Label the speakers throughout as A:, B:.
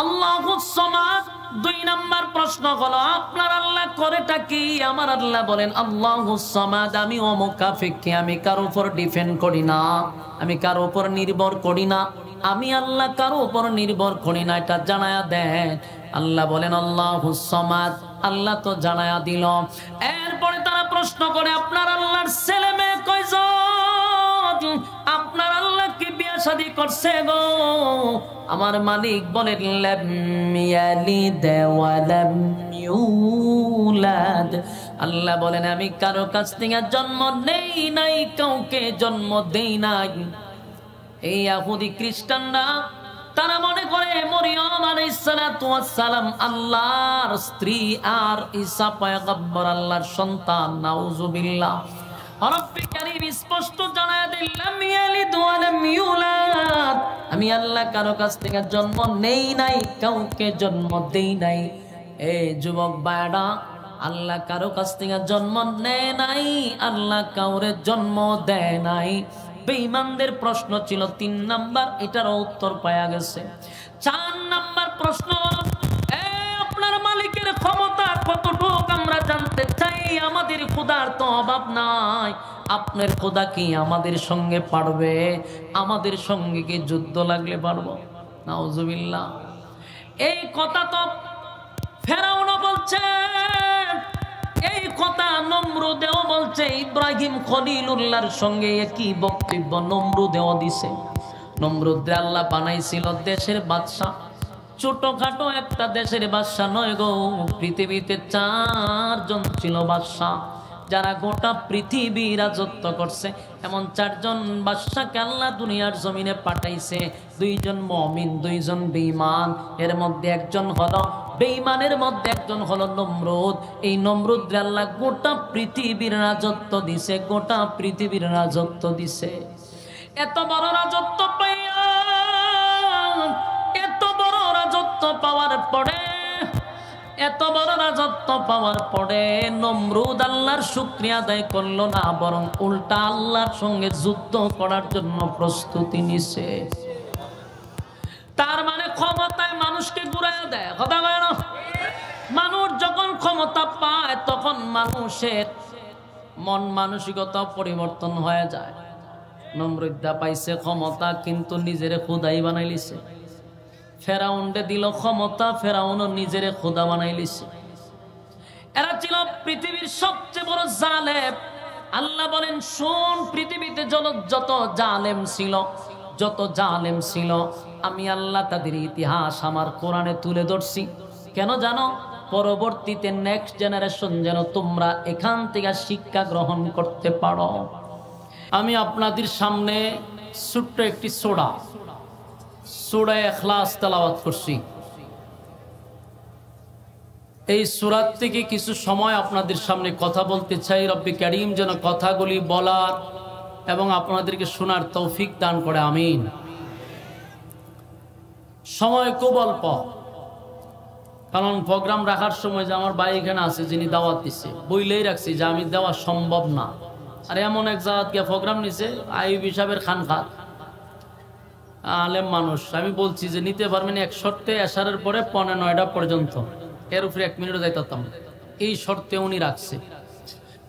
A: আল্লাহুস সামাদ। দুই নাম্বার প্রশ্ন হলো আপনার আল্লাহ করেটা কি? আমার আল্লাহ বলেন আল্লাহুস সামাদ, আমি অমুকাফিককে, আমি কারো উপর ডিপেন্ড করি না, আমি কারো উপর নির্ভর করি না, আমি আল্লাহ কারো উপর নির্ভর করি না, এটা জানায়া দেন। আল্লাহ বলেন আল্লাহুস সামাদ, আল্লাহ তো জানায়া দিল। এরপরে তারা প্রশ্ন করে আপনার আল্লাহর ছেলে মেয়ে কয়জন? আপনার আল্লাহ কি বিয়ে শাদী করছে গো? আমার মালিক বলেন লাম ইয়ালিদ ওয়া লাম ইউলাদ। আল্লাহ বলেন আমি কারো কাছ থেকে জন্ম নেই নাই, কাউকে জন্ম দেই নাই। এই ইহুদি খ্রিস্টানরা তারা মনে করে মরিয়ম আলাইহিস সালাতু ওয়াস সালাম আল্লাহর স্ত্রী আর ঈসা পয়গম্বর আল্লাহর সন্তান। নাউজুবিল্লাহ। রব্বে কারীম স্পষ্ট জানায় দিলাম ইয়ালিদ ওয়া লাম ইউলাদ, আমি আল্লাহ কারো কাছ থেকে জন্ম নেই নাই, কাউকে জন্ম দেই নাই। এই যুবক ভাইরা, আল্লাহ কারো কাছ থেকে জন্ম নেয় নাই, আল্লাহ কাউরে জন্ম দেয় নাই। বেঈমানদের প্রশ্ন ছিল 3 নাম্বার, এটার উত্তর পাওয়া গেছে। 4 নাম্বার প্রশ্ন, আপনার মালিকের ক্ষমতা কতটুকু আমরা জানতে চাই। আমাদের খোদার তো অভাব নাই, আপনার খোদা কি আমাদের সঙ্গে পারবে? আমাদের সঙ্গে কি যুদ্ধ লাগলে পারবো? নাউজুবিল্লাহ। এই কথা তো ফেরাউনও বলছে, এই কথা নমরুদেও বলছে, ইব্রাহিম খলিলুল্লাহর সঙ্গে একই বক্তব্য নমরুদেও দিছে। নমরুদে আল্লাহ বানাইছিল দেশের বাদশা, ছোটখাটো একটা দেশের বাদশা নয় গো, পৃথিবীতে 4 জন ছিল বাদশা, যারা গোটা পৃথিবী রাজত্ব করছে। এমন 4 জন বাদশাকে আল্লাহ দুনিয়ার জমিনে পাঠাইছে। 2 জন মুমিন, 2 জন বেঈমান। এর মধ্যে একজন হলো বেঈমানের মধ্যে একজন হলো নমরুদ। এই নমরুদরে আল্লাহ গোটা পৃথিবীর রাজত্ব দিছে, গোটা পৃথিবীর রাজত্ব দিছে। এত বড় রাজত্ব পাইয়া, এত বড় রাজত্ব পাওয়ার পরে, এত বড় রাজত্ব পাওয়ার পরে নমরুদ আল্লাহর শুকরিয়া আদায় করলো না, বরং উল্টা আল্লাহর সঙ্গে যুদ্ধ করার জন্য প্রস্তুতি নিছে। তার মানে ক্ষমতায় মানুষকে ঘুরাইয়া দেয়, কথা বলে না? মানুষ যখন ক্ষমতা পায় তখন মানুষের মন মানসিকতা পরিবর্তন হয়ে যায়। নমরুদা পাইছে ক্ষমতা, কিন্তু নিজের খোদাই বানাই লিছে। ফেরাউনকে দিল ক্ষমতা, ফেরাউনও নিজের খোদা বানাই লিছে। এরা ছিল পৃথিবীর সবচেয়ে বড় জালেম। আল্লাহ বলেন শোন, পৃথিবীতে যত জালেম ছিল, যত জালেম ছিল, আমি আল্লাহ তাদের ইতিহাস আমার কোরআনে তুলে ধরছি। কেন জানো? পরবর্তীতে নেক্সট জেনারেশন যেন তোমরা এখান থেকে শিক্ষা গ্রহণ করতে পারো। আমি আপনাদের সামনে ছোট্ট একটি সূরা ইখলাস তেলাওয়াত করছি। এই সূরা থেকে কিছু সময় আপনাদের সামনে কথা বলতে চাই। রব্বি কারীম যেন কথাগুলি বলার এবং আপনাদেরকে শোনার তৌফিক দান করে, আমিন। সময় খুব অল্প, কারণ প্রোগ্রাম রাখার সময় যে আমার ভাই এখানে আছে যিনি দাওয়াত দিচ্ছে, বইলেই রাখছি যে আমি দেওয়া সম্ভব না। আর এমন এক জায়গায় গিয়ে প্রোগ্রাম নিছে আইব হিসাবের খানখা, আলেম মানুষ। আমি বলছি যে নিতে পারবেন এক শর্তে, এশারের পরে 9:15 পর্যন্ত, এর উপরে 1 মিনিটও যাইতাম, এই শর্তে উনি রাখছে।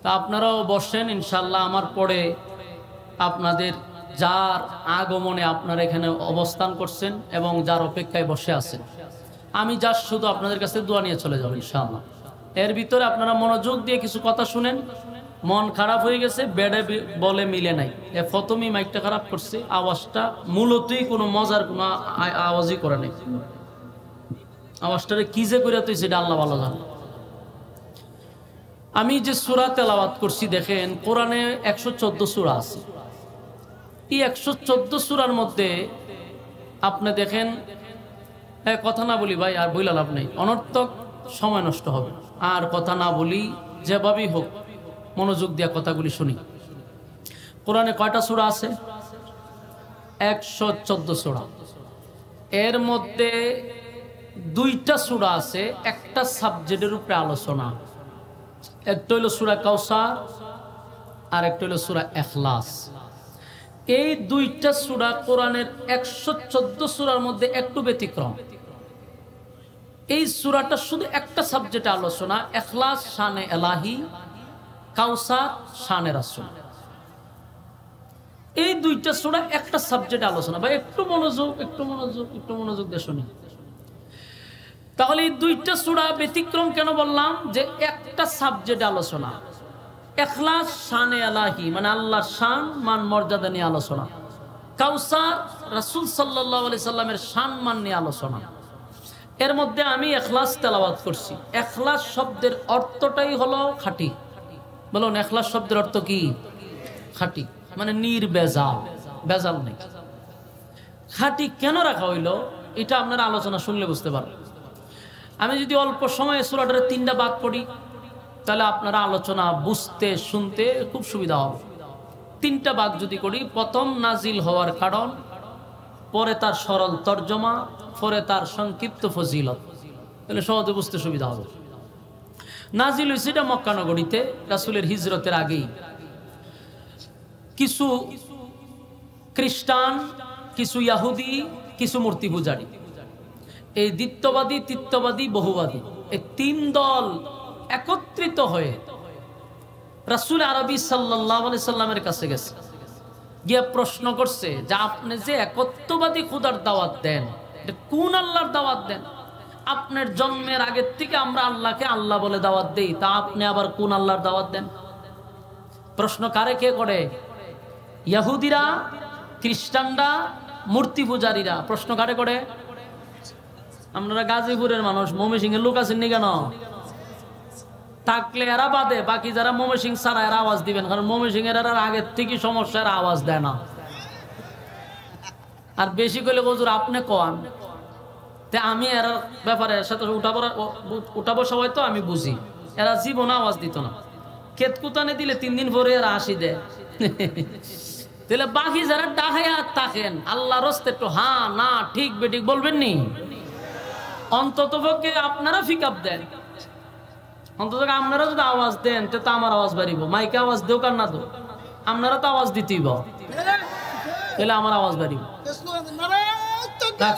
A: তা আপনারাও বসেন ইনশাল্লাহ। আমার পরে আপনাদের যার আগমনে আপনারা এখানে অবস্থান করছেন এবং যার অপেক্ষায় বসে আছেন, আমি যা শুধু আপনাদের কাছে দোয়া নিয়ে চলে যাব ইনশাআল্লাহ। এর ভিতরে আপনারা মনোযোগ দিয়ে কিছু কথা শুনেন। মন খারাপ হয়ে গেছে, বেডে বলে মিলে নাই, এ প্রথমেই মাইকটা খারাপ করছে, আওয়াজটা মূলতই কোনো মজার কোনো আওয়াজই করে নাই। আওয়াজটারে কি যে করে তুই সেটা আল্লাহ ভালো জানে। আমি যে সূরা তেলাওয়াত করছি দেখেন, কোরআনে 114 সূরা আছে। এই 114 সূরার মধ্যে আপনি দেখেন, কথা না বলি ভাই, আর বইলা লাভ নেই, অনর্থক সময় নষ্ট হবে। আর কথা না বলি, যেভাবেই হোক মনোযোগ দিয়ে কথাগুলি শুনি। কোরআনে কয়টা সূরা আছে? 114 সূরা। এর মধ্যে 2টা সূরা আছে একটা সাবজেক্টের উপরে আলোচনা। একটা হলো সূরা কাউসার আর একটা হলো সূরা ইখলাস। এই 2টা সূরা কোরআনের 114 সূরার মধ্যে একটু ব্যতিক্রম। এই সূরাটা শুধু একটা সাবজেক্টে আলোচনা, ইখলাস শানে এলাহি, কাউসার শানে রাসূল। এই দুইটা সূরা একটা সাবজেক্টে আলোচনা। ভাই একটু মনোযোগ দিয়ে শুনি। তাহলে এই দুইটা সূরা ব্যতিক্রম কেন বললাম? যে একটা সাবজেক্টে আলোচনা। ইখলাস শানে এলাহি মানে আল্লাহর শান মান মর্যাদা নিয়ে আলোচনা। কাউসার রাসূল সাল্লাল্লাহু আলাইহি সাল্লামের শান মান নিয়ে আলোচনা। এর মধ্যে আমি ইখলাস তেলাওয়াত করছি। ইখলাস শব্দের অর্থটাই হলো খাঁটি। বলুন ইখলাস শব্দের অর্থ কি? খাঁটি মানে নির্ভেজাল, ভেজাল নেই। খাঁটি কেন রাখা হইল এটা আপনারা আলোচনা শুনলে বুঝতে পারবেন। আমি যদি অল্প সময়ে সূরাটার 3টা ভাগ পড়ি তাহলে আপনারা আলোচনা বুঝতে শুনতে খুব সুবিধা হবে। 3টা ভাগ যদি করি, প্রথম নাজিল হওয়ার কারণ, পরে তার সরল তর্জমা, পরে তার সংক্ষিপ্ত ফজিলত, তাহলে সহজে বুঝতে সুবিধা হবে। নাজিল হয়েছে এটা মক্কা নগরীতে রাসূলের হিজরতের আগেই। কিছু খ্রিস্টান, কিছু ইহুদি, কিছু মূর্তি পূজারী, এই দ্বিত্ববাদী, তিত্ববাদী, বহুবাদী, এই 3 দল একত্রিত হয়ে রাসূল আরবী সাল্লাল্লাহু আলাইহি সাল্লামের কাছে গেছে, গিয়ে প্রশ্ন করছে যে আপনি যে একত্ববাদী খোদার দাওয়াত দেন, এটা কোন আল্লাহর দাওয়াত দেন? আপনার জন্মের আগের থেকে আমরা আল্লাহকে আল্লাহ বলে দাওয়াত দেই, তা আপনি আবার কোন আল্লাহর দাওয়াত দেন? প্রশ্ন কারে কে করে? ইহুদিরা, খ্রিস্টানরা, মূর্তি পূজারীরা। প্রশ্ন কারে করে? আপনারা গাজীপুরের মানুষ, ময়মনসিংহের লোক আছেন নি কেন? থাকলে এরা বাদে বাকি যারা ময়মনসিংহ ছাড়া এরা আওয়াজ দিবেন, কারণ ময়মনসিংহের এরা আগের থেকে সমস্যা, এরা আওয়াজ দেয় না। আর বেশি করলে হুজুর আপনি কন, তে আমি এর ব্যাপারে সাথে উঠা বসা হয়তো আমি বুঝি, এরা জীবনে আওয়াজ দিত না। কেতকুতানে দিলে 3 দিন পরে এরা হাসি দেয়। তাহলে বাকি যারা ডাহায়া থাকেন আল্লাহর রাস্তায় একটু হ্যাঁ না ঠিক বেঠিক বলবেন নি, অন্তত পক্ষে আপনারা পিকআপ দেন। অন্তত আপনারা যদি আওয়াজ দেন তো আমার আওয়াজ বাড়িব। মাইকে আওয়াজ দেও কার না দো, আপনারা তো আওয়াজ দিতেইব, তাহলে আমার আওয়াজ বাড়িব।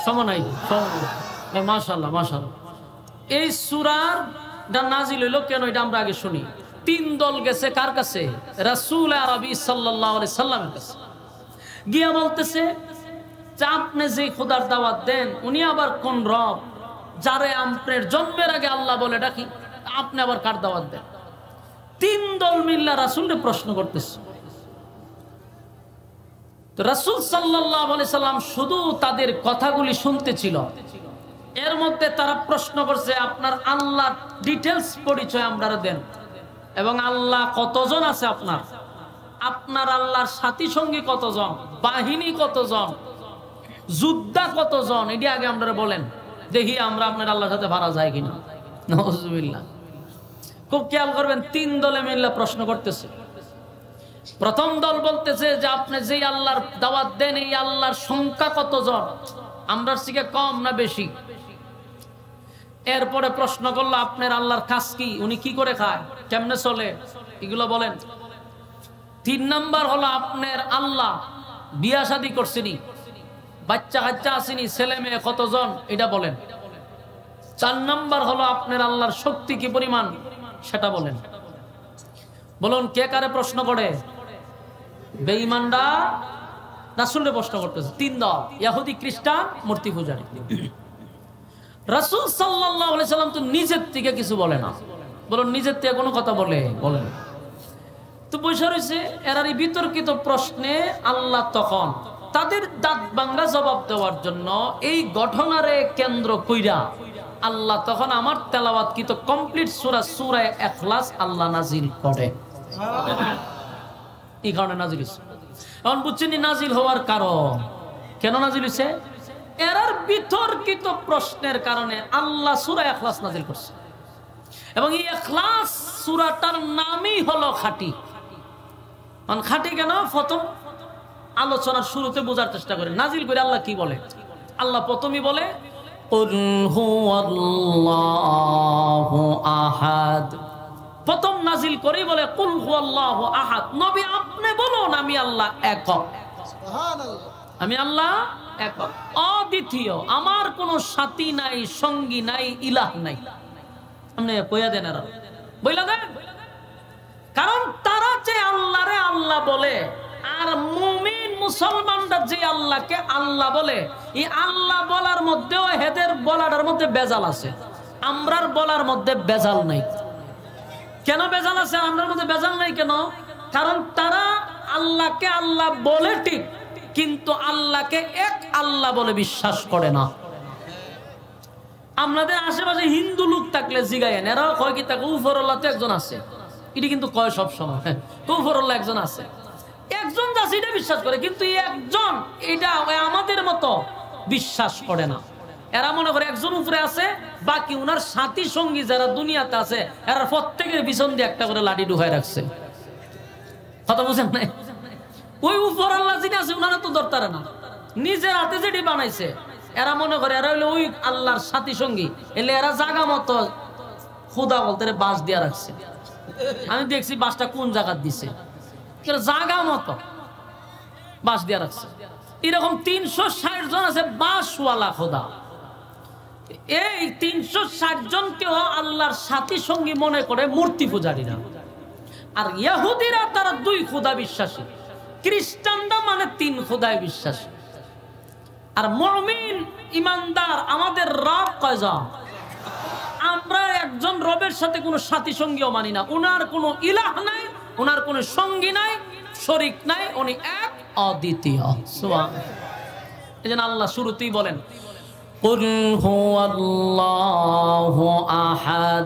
A: সময় নাই, মাশাআল্লাহ মাশাআল্লাহ। এই সূরার নাজিল হইল কেন এটা আমরা আগে শুনি। 3 দল গেছে কার কাছে? রাসূল আরবী সাল্লাল্লাহু আলাইহি সাল্লামের কাছে। গিয়া বলতেছে যে আপনি যে খোদার দাওয়াত দেন উনি আবার কোন রব, যারে আপনার জন্মের আগে আল্লাহ বলে ডাকি, আপনি আবার কার দাওয়াত দেন? 3 দল মিল্লা রাসূলকে প্রশ্ন করতেছে। তো রাসূল সাল্লাল্লাহু আলাইহি সাল্লাম শুধু তাদের কথাগুলি শুনতেছিল। এর মধ্যে তারা প্রশ্ন করছে আপনার আল্লাহর ডিটেইলস পরিচয় আপনারা দেন, এবং আল্লাহ কতজন আছে আপনার, আপনার আল্লাহর সাথী সঙ্গী কতজন, বাহিনী কতজন, যোদ্ধা কতজন, এটি আগে আপনারা বলেন, দেখি আমরা আপনার আল্লাহর সাথে ভাড়া যায় কিনা। নাউজুবিল্লাহ। খুব খেয়াল করবেন, 3 দলে মিল্লা প্রশ্ন করতেছে। প্রথম দল বলতেছে যে আপনি যে আল্লাহর দাওয়াত দেন এই আল্লাহর সংখ্যা কতজন, আমরার থেকে কম না বেশি? এরপরে প্রশ্ন করলো আপনার আল্লাহর কাজ কি, উনি কি করে খায়, কেমনে চলে, এগুলো বলেন। 3 নাম্বার হলো আপনার আল্লাহ বিয়া শাদী করছেনি, বাচ্চা কাচ্চা আসেনি, ছেলে মেয়ে কতজন, এটা বলেন। 4 নাম্বার হলো আপনার আল্লাহর শক্তি কি পরিমাণ, সেটা বলেন। বলুন কে কারে প্রশ্ন করে? বেঈমানরা রাসূলকে প্রশ্ন করতেছে। 3 দল, ইহুদি, খ্রিস্টান, মূর্তি পূজারী। রাসূল সাল্লাল্লাহু আলাইহি সাল্লাম তো নিজের থেকে কিছু বলে না। বলুন নিজের থেকে কোনো কথা বলে? বলেন। তো বসে রয়েছে এরার এই বিতর্কিত প্রশ্নে আল্লাহ তখন তাদের দাঁত ভাঙ্গা জবাব দেওয়ার জন্য এই ঘটনারে কেন্দ্র কইরা আল্লাহ তখন আমার তেলাওয়াতকৃত কমপ্লিট সূরা সূরা ইখলাস আল্লাহ নাজিল করে। এই কারণে নাজিল হয়েছে। এখন বুঝছেন নাজিল হওয়ার কারণ কেন নাজিল হয়েছে? এরার বিতর্কিত প্রশ্নের কারণে আল্লাহ সূরা ইখলাস নাজিল করছে। এবং এই ইখলাস সূরাটার নামই হলো খাঁটি। কারণ খাঁটি কেন? প্রথম আলোচনার শুরুতে বোঝার চেষ্টা করেন নাজিল করে আল্লাহ কি বলে। আল্লাহ প্রথমেই বলে কুল হুয়াল্লাহু আহাদ। প্রথম নাজিল করেই বলে কুল হুয়াল্লাহু আহাদ। নবী আপনি বলুন আমি আল্লাহ একক। সুবহানাল্লাহ। আমি আল্লাহ একক, অদ্বিতীয়, আমার কোনো সাথী নাই, সঙ্গী নাই, ইলাহ নাই। আপনি কইয়া দেন, আর বইলা দেন। কারণ তারা যে আল্লাহরে আল্লাহ বলে, আর মুমিন মুসলমানরা যে আল্লাহকে আল্লাহ বলে, এই আল্লাহ বলার মধ্যেও হেদের বলার মধ্যে বেজাল আছে, আমরার বলার মধ্যে বেজাল নাই। কেন বেজাল আছে? আমরার মধ্যে বেজাল নাই কেন? কারণ তারা আল্লাহকে আল্লাহ বলে ঠিক, কিন্তু আল্লাহকে এক আল্লাহ বলে বিশ্বাস করে না। আমাদের আশেপাশে হিন্দু লোক থাকলে জিগায়েন, এরাও কয় কি তাকে উপরওয়ালা তো একজন আছে, এটি কিন্তু কয় সব সময় উপরওয়ালা একজন আছে, একজন আছে এটা বিশ্বাস করে, কিন্তু একজন এটা আমাদের মতো বিশ্বাস করে না। এরা মনে করে একজন উপরে আছে, বাকি উনার সাথী সঙ্গী যারা দুনিয়াতে আছে এরা প্রত্যেকের পিছন দিয়ে একটা করে লাঠি ঢুকায় রাখছে। কথা বুঝেন নাই? ওই উপর আল্লাহ যিনি আছে উনারা তো ধরতারে না, নিজের হাতে যেটি বানাইছে এরা মনে করে এরা হইলো ওই আল্লাহর সাথী সঙ্গী, এলে এরা জায়গা মতো খুদা বলতে বাঁশ দিয়া রাখছে। আমি দেখছি বাঁশটা কোন জায়গা দিছে, জায়গা মতো বাঁশ দিয়া রাখছে। এরকম 360 জন আছে বাঁশওয়ালা খোদা। এই 360 জনকেও আল্লাহর সাথী সঙ্গী মনে করে মূর্তি পূজারীরা। আর ইহুদিরা তারা 2 খোদা বিশ্বাসী, খ্রিস্টানরা মানে 3 খোদায় বিশ্বাসী। আর মুমিন ইমানদার আমাদের রব কয়জন? আমরা একজন রবের সাথে কোনো সাথী সঙ্গীও মানি না, উনার কোনো ইলাহ নাই, উনার কোনো সঙ্গী নাই, শরীক নাই, উনি এক, অদ্বিতীয়। সুবহানাল্লাহ। এজন্য আল্লাহ শুরুতেই বলেন কুল হুয়াল্লাহু আহাদ,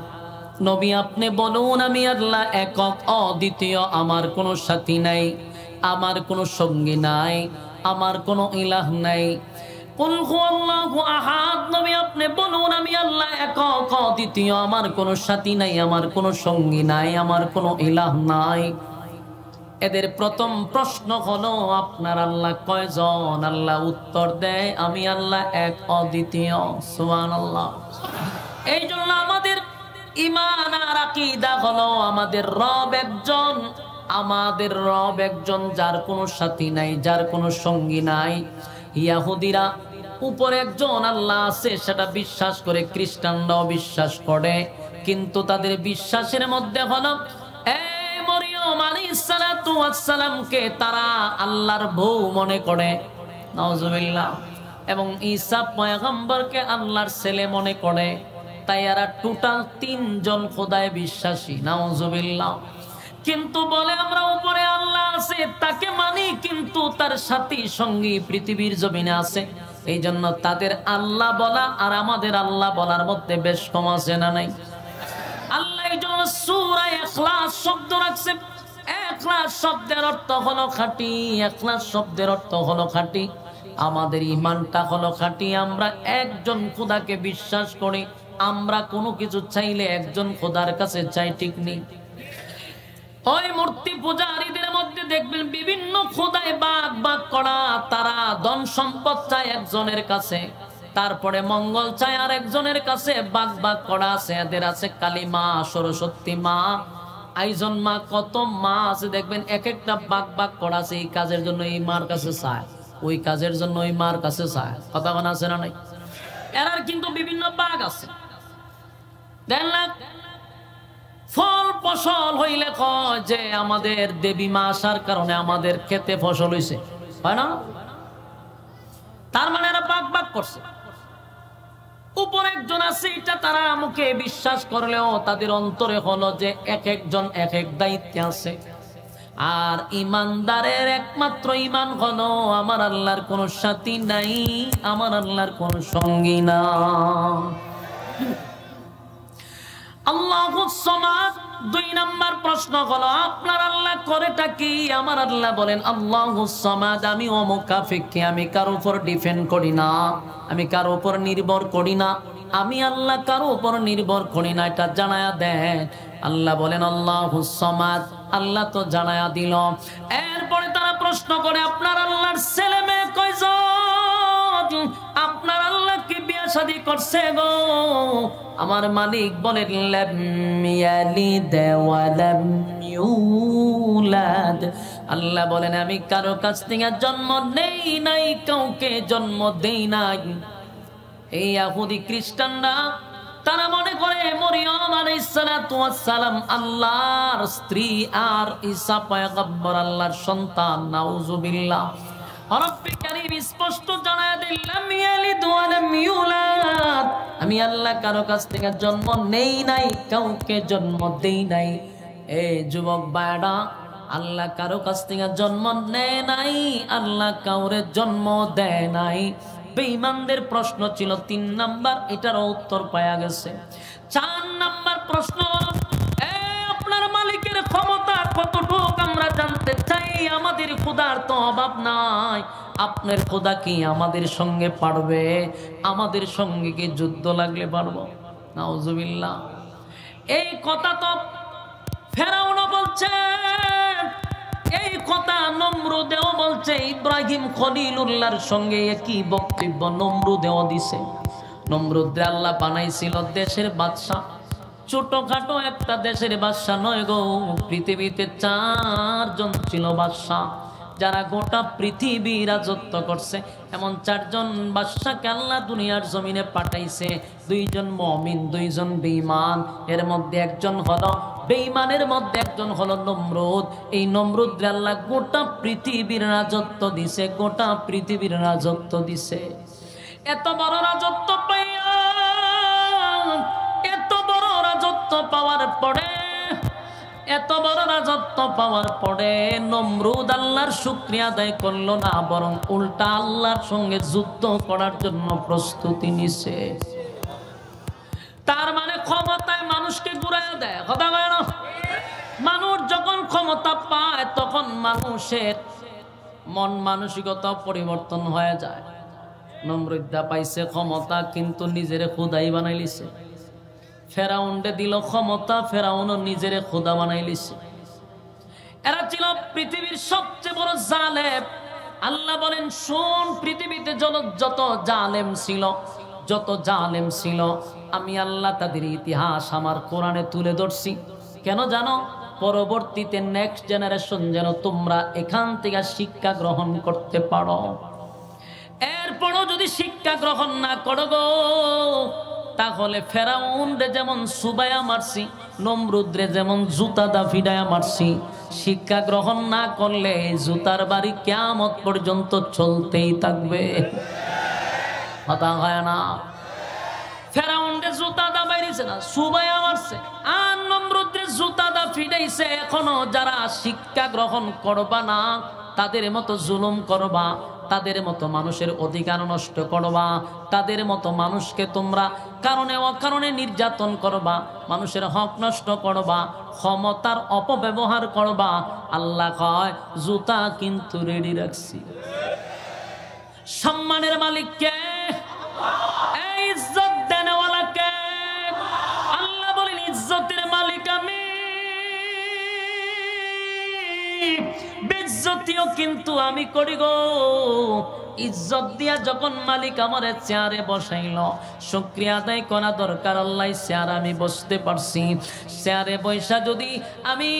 A: নবী আপনি বলুন আমি আল্লাহ একক, অদ্বিতীয়, আমার কোনো সাথী নাই, আমার কোনো সঙ্গী নাই, আমার কোনো ইলাহ নাই। কুল হুয়াল্লাহু আহাদ, নবী আপনি বলুন আমি আল্লাহ একক, অদ্বিতীয়, আমার কোনো সাথী নাই, আমার কোনো সঙ্গী নাই, আমার কোনো ইলাহ নাই। এদের প্রথম প্রশ্ন হলো আপনার আল্লাহ কয়জন? আল্লাহ উত্তর দেয় আমি আল্লাহ এক, অদ্বিতীয়। সুবহানাল্লাহ। এই জন্য আমাদের ঈমান আর আকীদা হলো আমাদের রব একজন, আমাদের রব একজন, যার কোনো সাথী নাই, যার কোনো সঙ্গী নাই। ইহুদিরা উপরে একজন আল্লাহ আছে সেটা বিশ্বাস করে, খ্রিস্টানরাও বিশ্বাস করে, কিন্তু তাদের বিশ্বাসের মধ্যে হলো মরিয়ম আলাইহিস সালাতু ওয়াস সালামকে তারা আল্লাহর বউ মনে করে, নাউজুবিল্লাহ, এবং ঈসা পয়গম্বরকে আল্লাহর ছেলে মনে করে। তাই এরা টোটাল 3 জন খোদায় বিশ্বাসী, নাউজুবিল্লাহ। কিন্তু বলে আমরা উপরে আল্লাহ আছে তাকে মানি, কিন্তু তার সাথী সঙ্গী পৃথিবীর জমিনে আছে। এই জন্য তাদের আল্লাহ বলা আর আমাদের আল্লাহ বলার মধ্যে বেশ কম আছে না নাই? আল্লাহ এই জন্য সূরা ইখলাস শব্দ রাখছে। ইখলাস শব্দের অর্থ হলো খাঁটি, ইখলাস শব্দের অর্থ হলো খাঁটি। আমাদের ঈমানটা হলো খাঁটি, আমরা একজন খোদাকে বিশ্বাস করি, আমরা কোনো কিছু চাইলে একজন খোদার কাছে চাই, ঠিক নেই? ওই মূর্তি পূজারীদের মধ্যে দেখবেন বিভিন্ন খোদায় ভাগ ভাগ করা, তারা ধন সম্পদ চায় একজনের কাছে, তারপরে মঙ্গল চায় আর একজনের কাছে, ভাগ ভাগ করা আছে। এদের আছে কালী মা, সরস্বতী মা, আইজন মা, কত মা আছে দেখবেন, এক একটা ভাগ ভাগ করা আছে। এই কাজের জন্য এই মার কাছে চায়, ওই কাজের জন্য ওই মার কাছে চায়। কথা বলা আছে না নাই? এরার কিন্তু বিভিন্ন ভাগ আছে। দেন না ফল ফসল হইলে কয় যে আমাদের দেবী মা আসার কারণে আমাদের খেতে ফসল হইছে, হয় না? তার মানে এরা ভাগ ভাগ করছে। উপর একজন আছে, এটা তারা মুখে বিশ্বাস করলেও তাদের অন্তরে হলো যে এক একজন এক এক দায়িত্বে আছে। আর ইমানদারের একমাত্র ইমান হলো আমার আল্লাহর কোনো সাথী নাই, আমার আল্লাহর কোনো সঙ্গী না। আল্লাহুস সামাদ। 2 নাম্বার প্রশ্ন হলো আপনার আল্লাহ করেটা কি? আমার আল্লাহ বলেন আল্লাহুস সামাদ, আমি অমুকাফিককে, আমি কারো উপর ডিপেন্ড করি না, আমি কারো উপর নির্ভর করি না, আমি আল্লাহ কারো উপর নির্ভর করি না, এটা জানায়া দেন। আল্লাহ বলেন আল্লাহুস সামাদ, আল্লাহ তো জানায়া দিল। এরপরে তারা প্রশ্ন করে আপনার আল্লাহর ছেলে মেয়ে কয়জন? আপনার আল্লাহ কি বিয়ে শাদী করছে গো? আমার মালিক বলেন লাম ইয়ালিদ ওয়া লাম ইউলাদ, ইউলাদ। আল্লাহ বলেন আমি কারো কাছ থেকে জন্ম নেই নাই, কাউকে জন্ম দেই নাই। এই ইহুদি খ্রিস্টানরা তারা মনে করে মরিয়ম আলাইহিস সালাতু ওয়াস সালাম আল্লাহর স্ত্রী আর ঈসা পয়গম্বর আল্লাহর সন্তান। নাউজুবিল্লাহ। রব্বি কারীম স্পষ্ট জানায় দিলাম ইয়ালিদ ওয়া লাম ইউলাদ, আমি আল্লাহ কারো কাছ থেকে জন্ম নেই নাই, কাউকে জন্ম দেই নাই। এই যুবক ভাইরা, আল্লাহ কারো কাছ থেকে জন্ম নেয় নাই, আল্লাহ কাউরে জন্ম দেয় নাই। বেঈমানদের প্রশ্ন ছিল 3 নাম্বার, এটার উত্তর পাওয়া গেছে। 4 নাম্বার প্রশ্ন, আপনার মালিকের ক্ষমতা কতটুকু আমরা জানতে চাই। আমাদের খোদার তো অভাব নাই, আপনার খোদা কি আমাদের সঙ্গে পারবে? আমাদের সঙ্গে কি যুদ্ধ লাগলে পারবো? নাউজুবিল্লাহ। এই কথা তো ফেরাউনও বলছে, এই কথা নমরুদেও বলছে, ইব্রাহিম খলিলুল্লাহর সঙ্গে একই বক্তব্য নমরুদেও দিছে। নমরুদ আল্লাহ বানাইছিল দেশের বাদশা, ছোটখাটো একটা দেশের বাদশা নয় গো, পৃথিবীতে 4 জন ছিল বাদশা যারা গোটা পৃথিবী রাজত্ব করছে। এমন 4 জন বাদশাকে আল্লাহ দুনিয়ার জমিনে পাঠাইছে। 2 জন মুমিন, 2 জন বেঈমান। এর মধ্যে একজন হলো বেঈমানের মধ্যে একজন হলো নমরুদ। এই নমরুদ আল্লাহ গোটা পৃথিবীর রাজত্ব দিছে, গোটা পৃথিবীর রাজত্ব দিছে। এত বড় রাজত্ব পাইয়া, এত বড় রাজত্ব পাওয়ার পরে, এত বড় রাজত্ব পাওয়ার পরে নমরুদ আল্লাহর শুকরিয়া আদায় করলো না, বরং উল্টা আল্লাহর সঙ্গে যুদ্ধ করার জন্য প্রস্তুতি নিছে। তার মানে ক্ষমতায় মানুষকে ঘুরাইয়া দেয়, কথা বলে না? মানুষ যখন ক্ষমতা পায় তখন মানুষের মন মানসিকতা পরিবর্তন হয়ে যায়। নমরুদ পাইছে ক্ষমতা, কিন্তু নিজেরে খোদাই বানাই লিছে। ফেরাউনকে দিল ক্ষমতা, ফেরাউনও নিজেরে খোদা বানাই লিছে। এরা ছিল পৃথিবীর সবচেয়ে বড় জালেম। আল্লাহ বলেন শোন, পৃথিবীতে যত জালেম ছিল, যত জালেম ছিল, আমি আল্লাহ তাদের ইতিহাস আমার কোরআনে তুলে ধরছি। কেন জানো? পরবর্তীতে নেক্সট জেনারেশন যেন তোমরা এখান থেকে শিক্ষা গ্রহণ করতে পারো। এরপরও যদি শিক্ষা গ্রহণ না করো গো, তাহলে ফেরাউন রে যেমন সুবায়া মারছি, নমরুদ রে যেমন জুতা দা ফিডায়া মারছি, শিক্ষা গ্রহণ না করলে জুতার বাড়ি কিয়ামত পর্যন্ত চলতেই থাকবে। কথা হয় না? ফেরাউন রে জুতা দা বাইরেছে না, সুবায়া মারছে, আর নমরুদ রে জুতা দা ফিডাইছে। এখনো যারা শিক্ষা গ্রহণ করবা না, তাদের মতো জুলুম করবা, তাদের মতো মানুষের অধিকার নষ্ট করবা, তাদের মতো মানুষকে তোমরা কারণে অকারণে নির্যাতন করবা, মানুষের হক নষ্ট করবা, ক্ষমতার অপব্যবহার করবা, আল্লাহ কয় জুতা কিন্তু রেডি রাখছি। সম্মানের মালিক কে? এই ইজ্জত দেনওয়ালা কে? আল্লাহ বলেন ইজ্জতের মালিক আমি, বেজ্জতিও কিন্তু আমি করি গো। ইজ্জত দিয়া যখন মালিক আমারে চেয়ারে বসাইল, শুকরিয়া আদায় করা দরকার। আল্লাহ চেয়ার আমি বসতে পারছি, চেয়ারে বৈশা যদি আমি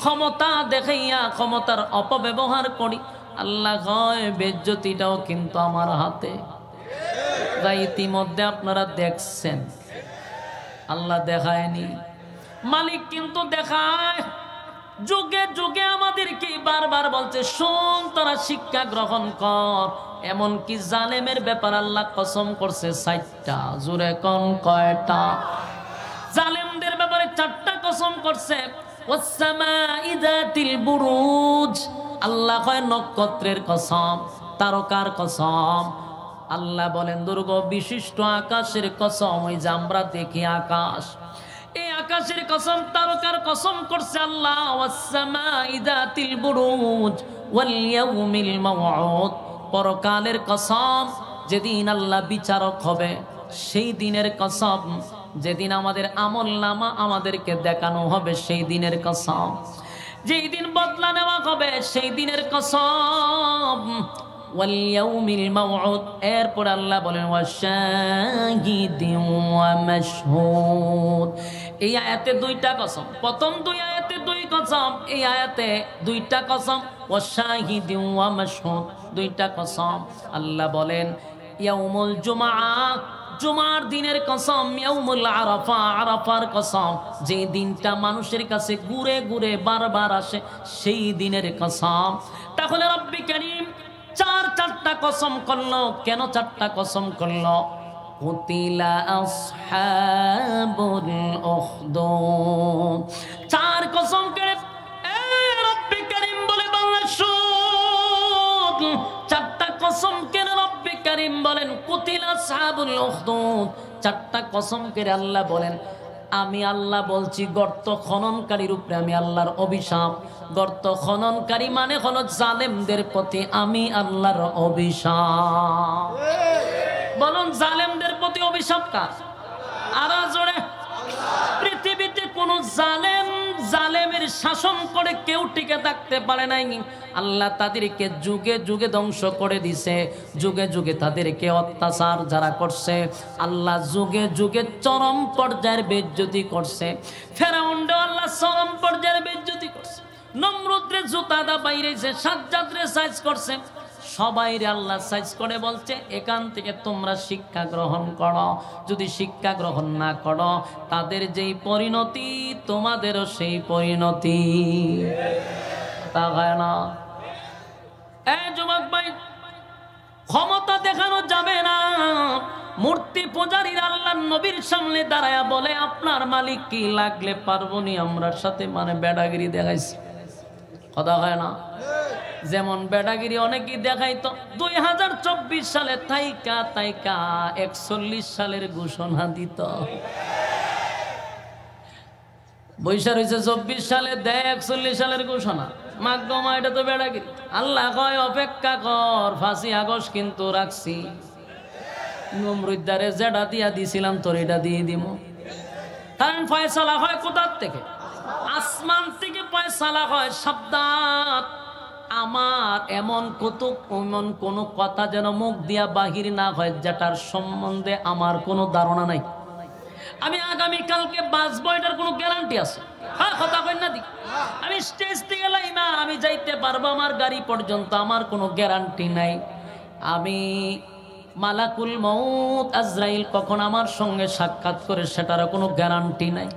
A: ক্ষমতা দেখাইয়া ক্ষমতার অপব্যবহার করি, আল্লাহ কয় বেজ্জতিটাও কিন্তু আমার হাতে। যা ইতিমধ্যে আপনারা দেখছেন, আল্লাহ দেখায়নি, মালিক কিন্তু দেখায়। যুগে যুগে আমাদেরকে বারবার বলছে শোন, তোরা শিক্ষা গ্রহণ কর। এমনকি জালেমের ব্যাপার আল্লাহ কসম করছে 4টা। জোরে কোন কয়টা? জালেমদের ব্যাপারে 4টা কসম করছে। ওয়াসসামাই যাতিল বুরুজ, আল্লাহ কয় নক্ষত্রের কসম, তারকার কসম। আল্লাহ বলেন দুর্গ বিশিষ্ট আকাশের কসম, ওই যে আমরা দেখি আকাশ, এই আকাশের কসম, তারকার কসম করছে আল্লাহ। ওয়াসসামাই যাতিল বুরুজ ওয়াল ইয়াউমিল মাউউদ, পরকালের কসম, যেদিন আল্লাহ বিচারক হবে সেই দিনের কসম, যেদিন আমাদের আমলনামা আমাদেরকে দেখানো হবে সেই দিনের কসম, যেই দিন বদলা নেওয়া হবে সেই দিনের কসম। ওয়াল ইয়াউমিল মাউউদ। এরপর আল্লাহ বলেন ওয়াশাহিদিন ওয়া মাশহুদ। এই আয়াতে দুইটা কসম, প্রথম দুই আয়াতে দুই কসম, এই আয়াতে দুইটা কসম, ওয়াশাহিদিন ওয়া মাশহুদ, দুইটা কসম। আল্লাহ বলেন ইয়াউমুল জুমআ, জুমার দিনের কসম, ইয়াউমুল আরাফা, আরাফার কসম, যে দিনটা মানুষের কাছে ঘুরে ঘুরে বারবার আসে সেই দিনের কসম। তাহলে রব্বি কারীম চারটা কসম করলো। কেন চারটা কসম করলো? কুতিলা আসহাবুল উখদুদ, চার কসম করে রব্বি কারীম বলে বাংলা শুন, চারটা কসম কেন রব্বি কারীম বলেন কুতিলা আসহাবুল উখদুদ, চারটা কসম করে আল্লাহ বলেন আমি আল্লাহ বলছি গর্ত খননকারীর উপরে আমি আল্লাহর অভিশাপ। গর্ত খননকারী মানে হলো জালেমদের প্রতি আমি আল্লাহর অভিশাপ। বলুন জালেমদের প্রতি অভিশাপ কার? আরো জোরে। পৃথিবীতে কোন জালেম জালেমের শাসন করে কেউ টিকে থাকতে পারে নাই। আল্লাহ তাদেরকে যুগে যুগে ধ্বংস করে দিছে, যুগে যুগে তাদেরকে অত্যাচার যারা করছে আল্লাহ যুগে যুগে চরম পর্যায়ের বেইজ্জতি করছে। ফেরাউনকে আল্লাহ চরম পর্যায়ের বেইজ্জতি করছে, নমরুদরে জুতাদা বাইরেছে, সাজ্জাদরে সাইজ করছে, সবাইরে আল্লাহ সাইজ করে বলছে এখান থেকে তোমরা শিক্ষা গ্রহণ করো, যদি শিক্ষা গ্রহণ না করো তাদের যেই পরিণতি তোমাদেরও সেই পরিণতি। তা হয় না? এই যুবক ভাই, ক্ষমতা দেখানো যাবে না। মূর্তি পূজারীর আল্লাহর নবীর সামনে দাঁড়ায়া বলে আপনার মালিক কি, লাগলে পারবনি আমরার সাথে মানে বেড়াগিরি দেখাইছে। কথা হয় না? যেমন বেড়াগিরি অনেকেই দেখাইতো 2024 সালে তাইকা 41 সালের ঘোষণা দিত, বৈশা রয়েছে 24 সালে দেয় 41 সালের ঘোষণা। মাগমা এটা তো বেড়াগিরি। আল্লাহ কয় অপেক্ষা কর, 5ই আগস্ট কিন্তু রাখছি, নমরুদ্দারে যেটা দিয়া দিছিলাম তোর এটা দিয়ে দিব। কারণ ফয়সালা হয় কোথার থেকে? আসমান থেকে ফয়সালা হয়। সাবধান, আমার এমন কোনো কথা যেন মুখ দিয়া বাহির না হয় যেটার সম্বন্ধে আমার কোনো ধারণা নাই। আমি আগামীকালকে বাঁচবো এটার কোনো গ্যারান্টি আছে? হ্যাঁ, কথা কই না দি। আমি স্টেজ থেকে লাইমা আমি যাইতে পারবো আমার গাড়ি পর্যন্ত, আমার কোনো গ্যারান্টি নাই। আমি মালাকুল মউত আজরাইল কখন আমার সঙ্গে সাক্ষাৎ করে সেটারও কোনো গ্যারান্টি নাই।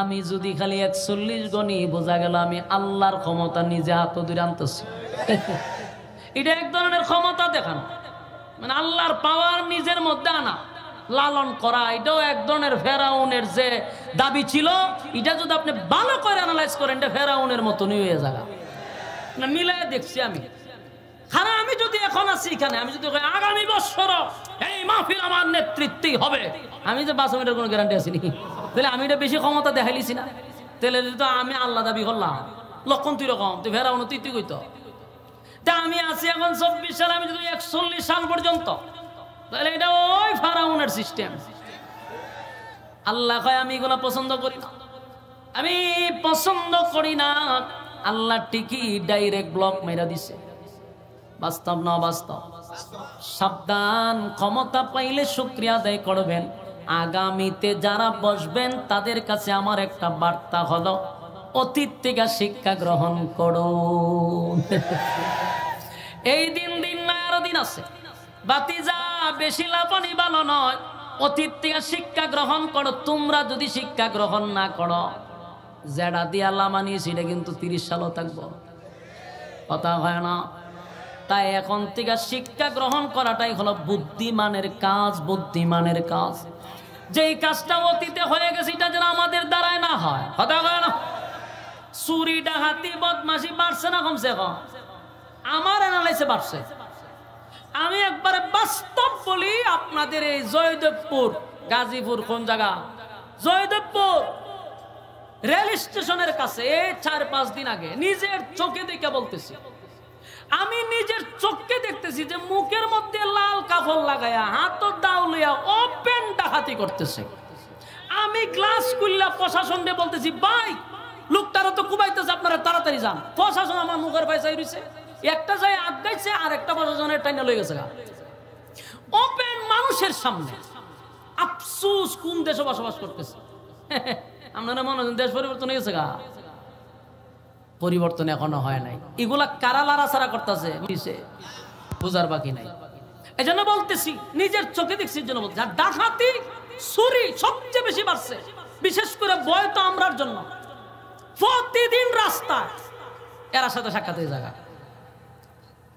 A: আমি যদি খালি 41 গণি বোঝা গেল আমি আল্লাহর ক্ষমতা নিজে হাত ধরে আনতেছি। এটা এক ধরনের ক্ষমতা দেখানো, মানে আল্লাহর পাওয়ার নিজের মধ্যে আনা, লালন করা। এটাও এক ধরনের ফেরাউনের যে দাবি ছিল, এটা যদি আপনি ভালো করে অ্যানালাইজ করেন এটা ফেরাউনের মতনই হয়ে যাবে। না মিলাই দেখছি আমি। খারাপ আমি যদি এখন আছি এখানে, আমি যদি আগামী বছর এই মাহফিল আমার নেতৃত্বেই হবে, আমি যে বাসমের কোনো গ্যারান্টি আছি নাকি? তাহলে আমি এটা বেশি ক্ষমতা দেখাইলিছি না? তাহলে তো আমি আল্লাহ দাবি করলাম, লক্ষণ তুই রকম তুই ফেরাউন তুই কইতো। তা আমি আছি এখন 24 সাল, আমি যদি 41 সাল পর্যন্ত, তাহলে এটা ওই ফেরাউনের সিস্টেম। আল্লাহ কয় আমি এগুলো পছন্দ করি না, আমি পছন্দ করি না। আল্লাহ ঠিকই ডাইরেক্ট ব্লক মেরা দিছে। বাস্তব না বাস্তব? সাবধান, ক্ষমতা পাইলে শুকরিয়া আদায় করবেন। আগামীতে যারা বসবেন তাদের কাছে আমার একটা বার্তা হলো অতীত থেকে শিক্ষা গ্রহণ করুন। এই দিন না আরো দিন আছে, বাতিজা বেশি লাভনি ভালো নয়। অতীত থেকে শিক্ষা গ্রহণ করো। তোমরা যদি শিক্ষা গ্রহণ না করো, যেটা দিয়ে আল্লাহ মানিয়েছি এটা কিন্তু 30 সালও থাকবো। কথা হয় না? তাই এখন থেকে শিক্ষা গ্রহণ করাটাই হলো বুদ্ধিমানের কাজ। বুদ্ধিমানের কাজ, যেই কাজটা অতীতে হয়ে গেছে এটা যেন আমাদের দ্বারাই না হয়। কথা হয় না? চুরি ডাকাতি বদমাশি বাড়ছে না কমছে? কম আমার অ্যানালাইসে বাড়ছে। আমি একবারে বাস্তব বলি আপনাদের, এই জয়দেবপুর গাজীপুর কোন জায়গা, জয়দেবপুর রেল স্টেশনের কাছে 4-5 দিন আগে নিজের চোখে দেখে বলতেছি, আমি নিজের চোখে দেখতেছি যে মুখের মধ্যে লাল কাপড় লাগায়া হাত দাও লইয়া ওপেন ডাকাতি করতেছে। আমি গ্লাস খুললা প্রশাসনকে বলতেছি ভাই লোকটারা তো কুবাইতেছে, আপনারা তাড়াতাড়ি যান। প্রশাসন আমার মুখের পয়সায় রয়েছে, একটা যায় আগাইছে আর একটা প্রশাসনের টাইনা লয়ে গেছে ওপেন মানুষের সামনে। আফসোস কোন দেশে বসবাস করতেছে। আপনারা মনে হয় দেশ পরিবর্তন হয়ে গেছে পরিবর্তন এখনো হয় নাই। এগুলা কারা লাড়াছাড়া করতেছে বুঝার বাকি নাই। এই জন্য বলতেছি, নিজের চোখে দেখছি জন্য বলতেছি। আর ডাকাতি চুরি সবচেয়ে বেশি বাড়ছে, বিশেষ করে ভয় তো আমরার জন্য। প্রতিদিন রাস্তায় এরা সাথে সাক্ষাৎ হয়ে জায়গা।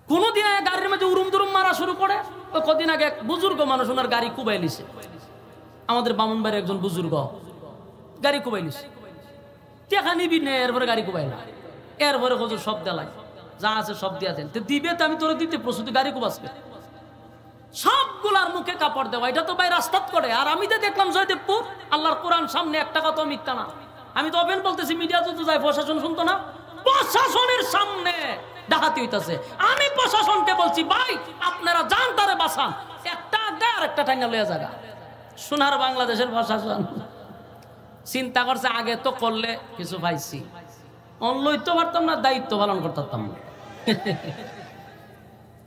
A: কোনদিন গাড়ির মধ্যে উরুম দুরুম মারা শুরু করে। ওই কদিন আগে এক বুজুর্গ মানুষ ওনার গাড়ি কুবাই লিছে, আমাদের বামুনবাড়ির একজন বুজুর্গ গাড়ি কুবাই লিছে। টেকা নিবি নে, এরপরে গাড়ি কুবাই না, এরপরে হজুর সব দেলাই যা আছে সব দিয়া দেন। দিবে তো আমি তোরে দিতে প্রস্তুতি, গাড়ি কুবাসবে সবগুলার মুখে কাপড় দেওয়া। এটা তো ভাই রাস্তাত করে। আর আমি তো দেখলাম জয়দেবপুর, আল্লাহর কোরআন সামনে, একটা কথা মিথ্যা না। আমি তো ওপেন বলতেছি, মিডিয়া তো যায়, প্রশাসন শুনতো না। প্রশাসনের সামনে ডাকাতি হইতাছে। আমি প্রশাসনকে বলছি, ভাই আপনারা যান তারে বাঁচান, একটা আড্ডা আর একটা টাইনা লইয়া জায়গা। সোনার বাংলাদেশের প্রশাসন চিন্তা করছে, আগে তো করলে কিছু পাইছি, লইতে পারতাম না, দায়িত্ব পালন করতাম না।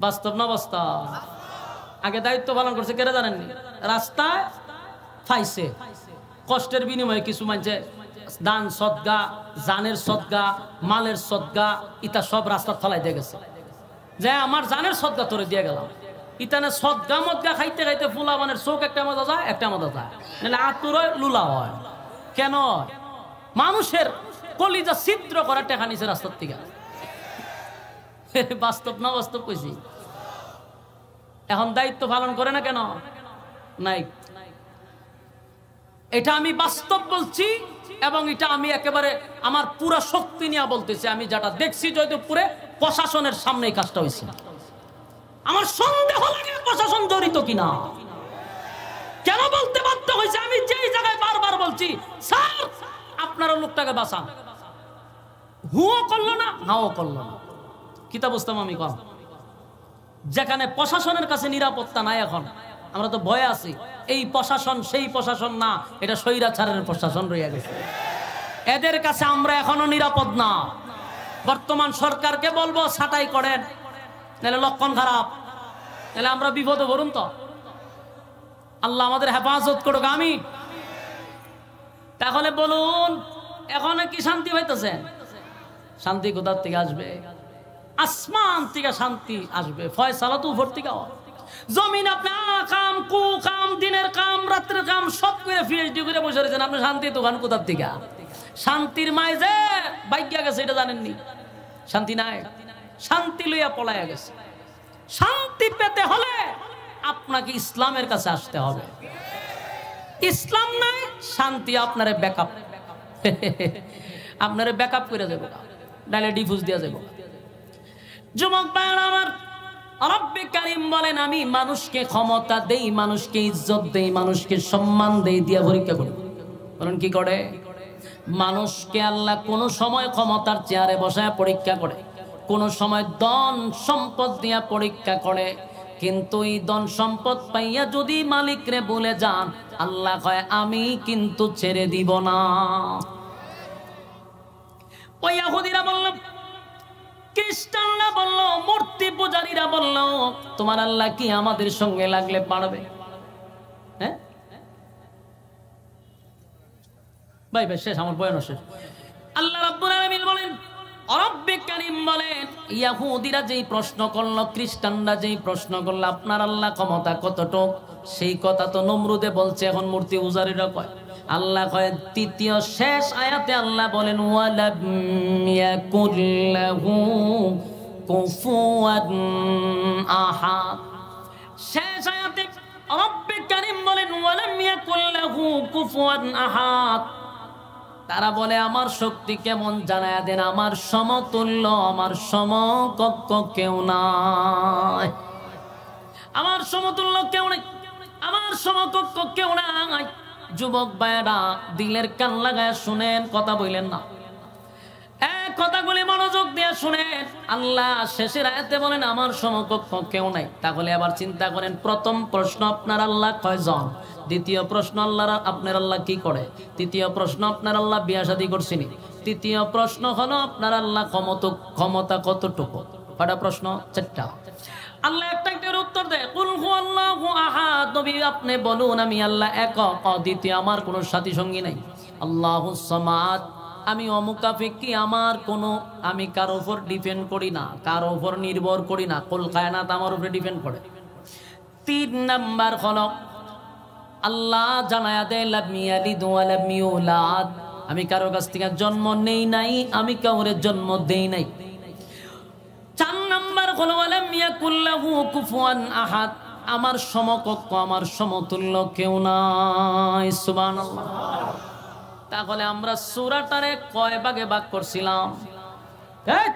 A: বাস্তব না বাস্তব? আগে দায়িত্ব পালন করছে কেন জানেননি? রাস্তায় ফাইছে, কষ্টের বিনিময়ে কিছু মানছে দান সদগা, জানের সদগা, মালের সদগা, ইটা সব রাস্তা ফলাই দিয়ে গেছে। যে আমার জানের সদগা তোরে দিয়ে গেলাম। ইতানে সদগা মদগা খাইতে খাইতে ফুলাবানের চোখ একটা মজা যায়, একটা মজা যায়, নাহলে আতুর লুলা হয়। কেন? মানুষের কলিজা ছিদ্র করা টেকা নিছে রাস্তার থেকে। বাস্তব না বাস্তব কইছি? এখন দায়িত্ব পালন করে না কেন? নাই। এটা আমি বাস্তব বলছি, এবং এটা আমি একেবারে আমার পুরা শক্তি নিয়ে বলতেছি। আমি যেটা দেখছি জয়দেবপুরে প্রশাসনের সামনে এই কাজটা হয়েছে। আমার সন্দেহ লাগে প্রশাসন জড়িত কিনা। কেন বলতে বাধ্য হয়েছে? আমি যেই জায়গায় বারবার বলছি, স্যার আপনারা লোকটাকে বাঁচান, হুও করলো না, হাও করলো না। কিতা বুঝতাম আমি কম? যেখানে প্রশাসনের কাছে নিরাপত্তা নাই, এখন আমরা তো ভয়ে আছি। এই প্রশাসন সেই প্রশাসন না, এটা স্বৈরাচারের প্রশাসন রয়ে গেছে। এদের কাছে আমরা এখনো নিরাপদ না। বর্তমান সরকারকে বলবো ছাঁটাই করেন, নাহলে লক্ষণ খারাপ, নাহলে আমরা বিপদে ভরুন। তো আল্লাহ আমাদের হেফাজত করুক, আমি। তাহলে বলুন, এখন কি শান্তি পাইতেছে? শান্তি কোথার থেকে আসবে? আসমান থেকে শান্তি আসবে, ফয়সালা তো উপর থেকে। জমিন আপনি কাম কু কাম, দিনের কাম রাত্রের কাম সব করে পিএইচডি করে বসে রয়েছেন, আপনি শান্তি দোকান কোথার থেকে? শান্তির মায় যে বাইকিয়া গেছে এটা জানেননি? শান্তি নাই, শান্তি লইয়া পলাইয়া গেছে। শান্তি পেতে হলে আপনাকে ইসলামের কাছে আসতে হবে। ইসলাম নাই, শান্তি আপনারে ব্যাকআপ, আপনারে ব্যাকআপ করে দেবো, নাহলে ডিফিউজ দিয়ে যাবো। যুবক ভাইরা আমার, রব্বে কারীম বলেন, আমি মানুষকে ক্ষমতা দেই, মানুষকে ইজ্জত দেই, মানুষকে সম্মান দেই, দিয়া পরীক্ষা করি। বলেন কি করে? মানুষকে আল্লাহ কোন সময় ক্ষমতার চেয়ারে বসায় পরীক্ষা করে, কোন সময় ধন সম্পদ দিয়া পরীক্ষা করে। কিন্তু এই ধন সম্পদ পাইয়া যদি মালিকরে বলে যান, আল্লাহ কয় আমি কিন্তু ছেড়ে দিব না। ওই ইহুদিরা বলল, খ্রিস্টানরা বলল, মূর্তি পূজারীরা বলল, তোমার আল্লাহ কি আমাদের সঙ্গে লাগলে পারবে? হ্যাঁ ভাই ভাই, শেষ, আমার বয়ান শেষ। আল্লাহ রাব্বুল আলামিন বলেন, রব্বে কারীম বলেন, ইহুদিরা যেই প্রশ্ন করলো, খ্রিস্টানরা যেই প্রশ্ন করলো, আপনার আল্লাহ ক্ষমতা কতটুক, সেই কথা তো নমরুদে বলছে, এখন মূর্তি পূজারীরা কয়। আল্লাহ কয় তৃতীয় শেষ আয়াতে আল্লাহ বলেন, ওয়ালাম ইয়াকুল লাহু কুফুয়ান আহাদ। শেষ আয়াতে রব্বে কারীম বলেন, ওয়ালাম ইয়াকুল লাহু কুফুয়ান আহাদ। তারা বলে আমার শক্তি কেমন জানায়া দেন, আমার সমতুল্য, আমার সমকক্ষ কেউ নাই, আমার সমতুল্য কেউ নাই, আমার সমকক্ষ কেউ নাই। যুবক ভাইরা দিলের কান লাগায় শুনেন, কথা বললেন না, এক কথাগুলি মনোযোগ দিয়ে শুনেন। আল্লাহ শেষের আয়াতে বলেন আমার সমকক্ষ কেউ নাই। তাহলে আবার চিন্তা করেন, প্রথম প্রশ্ন আপনার আল্লাহ কয়জন? দ্বিতীয় প্রশ্ন আল্লাহ আপনার আল্লাহ কি করে? তৃতীয় প্রশ্ন আপনার আল্লাহ বিয়া শাদী করছেনি? তৃতীয় প্রশ্ন হলো আপনার আল্লাহ ক্ষমতা কতটুকু? কয়টা প্রশ্ন? 4টা। আল্লাহ একটা একটার উত্তর দেয়। কুল হুয়াল্লাহু আহাদ, নবী আপনি বলুন আমি আল্লাহ একক, অদ্বিতীয়, আমার কোনো সাথী সঙ্গী নাই। আল্লাহুস সামাদ, আমি অমুকাফিকি, আমার কোনো, আমি কারো উপর ডিপেন্ড করি না, কারো উপর নির্ভর করি না, কুল কায়নাত আমার উপরে ডিপেন্ড করে। 3 নাম্বার হলো আল্লাহ জানায়া দেয় লাম ইয়ালিদ ওয়া লাম ইউলাদ, আমি কারো কাছ থেকে জন্ম নেই নাই, আমি কাউরে জন্ম দেই নাই। 4 নাম্বার হলো ওয়ালাম ইয়াকুল লাহু কুফুয়ান আহাদ, আমার সমকক্ষ, আমার সমতুল্য কেউ নাই। সুবহানাল্লাহ। তাহলে আমরা সূরাটারে কয় ভাগে ভাগ করছিলাম?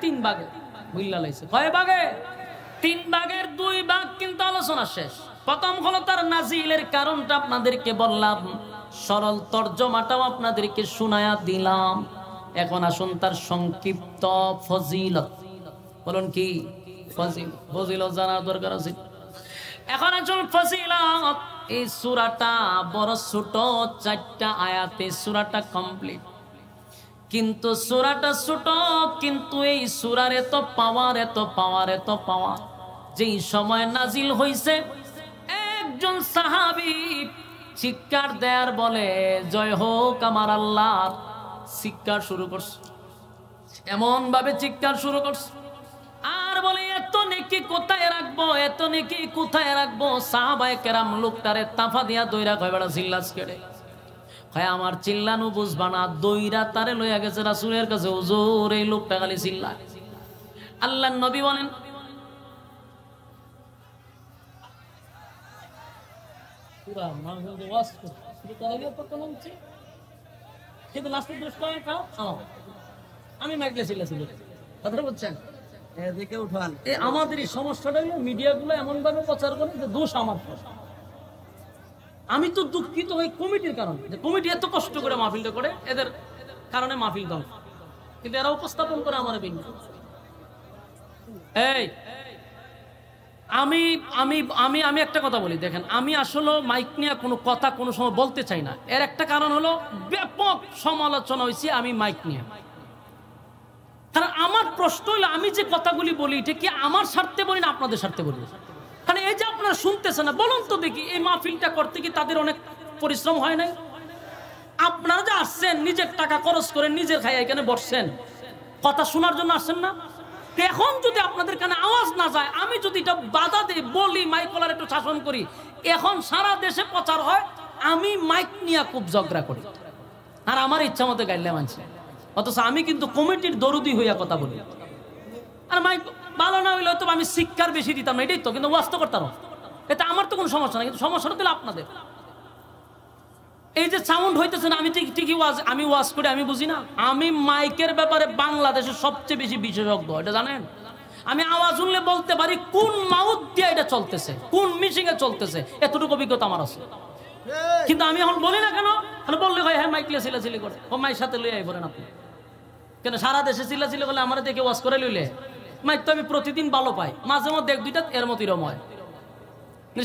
A: 3 ভাগে। বুঝলা লাইছে কয় ভাগে? 3 ভাগের 2 ভাগ কিন্তু আলোচনা শেষ। প্রথম হলো তার নাজিলের কারণটা আপনাদেরকে বললাম, সরল তরজমাটাও আপনাদেরকে শোনায়া দিলাম। এখন আসুন তার সংক্ষিপ্ত ফজিলত। বলুন কি ফজিলত জানার দরকার আছে। এখন আসুন ফজিলত। এই সূরাটা বড় ছোট, 4টা আয়াতে সূরাটা কমপ্লিট। কিন্তু সূরাটা ছোট, কিন্তু এই সূরার এত পাওয়ার, এত পাওয়ার, এত পাওয়ার। যেই সময় নাজিল হইছে একজন সাহাবী চিৎকার দেয়ার বলে জয় হোক আমার আল্লাহ, চিৎকার শুরু করছে, এমন ভাবে চিৎকার শুরু করছে আর বলে এত নেকি কোথায় রাখবো, এত নেকি কোথায় রাখবো। সাহাবায়ে কেরাম লোকটারে তাফা দিয়া দইরা কয় বেড়া চিল্লাস কেড়ে, হয় আমার চিল্লানো বুঝবা না, দইরা তারে লইয়া গেছে রাসূলের কাছে, হুজুর এই লোকটা খালি চিল্লায়। আল্লাহর নবী বলেন আমি মাইকলে চিল্লাছিল, কথা বুঝছেন? আমাদের এই সমস্যাটা মিডিয়া গুলো এমন ভাবে প্রচার করে যে দোষ আমার। আমি তো দুঃখিত হই কমিটির কারণে, যে কমিটি এত কষ্ট করে মাহফিলটা করে, এদের কারণে মাহফিল দল, কিন্তু এরা উপস্থাপন করে আমার ভিন্ন। এই আমি আমি আমি আমি একটা কথা বলি, দেখেন আমি আসলে মাইক নিয়ে কোনো কথা কোনো সময় বলতে চাই না। এর একটা কারণ হলো ব্যাপক সমালোচনা হয়েছে আমি মাইক নিয়ে। কারণ আমার প্রশ্ন হলো আমি যে কথাগুলি বলি এটা কি আমার স্বার্থে বলি না আপনাদের স্বার্থে বলি? কারণ এই যে আপনারা শুনতেছেন না, বলুন তো দেখি এই মাহফিলটা করতে কি তাদের অনেক পরিশ্রম হয় নাই? আপনারা যে আসছেন নিজের টাকা খরচ করে নিজের খাই এখানে বসছেন, কথা শোনার জন্য আসছেন না? এখন যদি আপনাদের কানে আওয়াজ না যায়, আমি যদি এটা বাধা দিই, বলি মাইকলার একটু শাসন করি, এখন সারা দেশে প্রচার হয় আমি মাইক নিয়ে খুব ঝগড়া করি আর আমার ইচ্ছা মতো গাইলে মানছে, অথচ আমি কিন্তু কমিটির দরদি হইয়া কথা বলি। আর মাইক ভালো না হইলে হয়তো আমি শিক্ষার বেশি দিতাম না, এটাই তো, কিন্তু ওয়াজ তো করতাম, এটা আমার তো কোনো সমস্যা না, কিন্তু সমস্যাটা দিলে আপনাদের। এই যে সাউন্ড হইতেছে না, আমি ঠিকই ওয়াজ, আমি ওয়াজ করে আমি বুঝি না। আমি মাইকের ব্যাপারে বাংলাদেশের সবচেয়ে বেশি বিশেষজ্ঞ, এটা জানেন? আমি আওয়াজ শুনলে বলতে পারি কোন মাউথ দিয়ে এটা চলতেছে, কোন মিশিং এ চলতেছে, এতটুকু অভিজ্ঞতা আমার আছে। কিন্তু আমি এখন বলি না কেন, বললে হয় হ্যাঁ মাইক লিয়ে চিল্লাচিল্লি করে, ও মাইক সাথে লইয়া আইবেন আপনি কেন? সারা দেশে চিল্লাচিল্লি করলে আমার দেখে ওয়াজ করে লইলে মাইক তো আমি প্রতিদিন ভালো পাই, মাঝে মধ্যে 1-2টা এর মতো এরম হয়।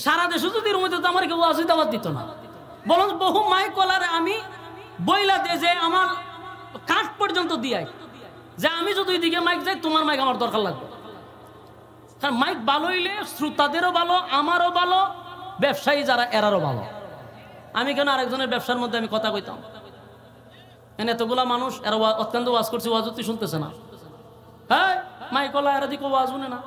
A: সারা দেশে যদি এর মধ্যে তো আমার কেউ ওয়াজ দাওয়াত দিত না। বলুন বহু মাইক কলারে আমি বইলা দিয়ে যে আমার কাঠ পর্যন্ত দিয়াই যে আমি যদি ওইদিকে মাইক যাই তোমার মাইক আমার দরকার লাগবে। কারণ মাইক ভালো হইলে শ্রোতাদেরও ভালো, আমারও ভালো, ব্যবসায়ী যারা এরারও ভালো। আমি কেন আরেকজনের ব্যবসার মধ্যে আমি কথা কইতাম? এতগুলা মানুষ এরা অত্যন্ত ওয়াজ করছে, ওয়াজ তুই শুনতেছে না, হ্যাঁ মাইক কলা এরা দিকে ওয়াজ শুনে না।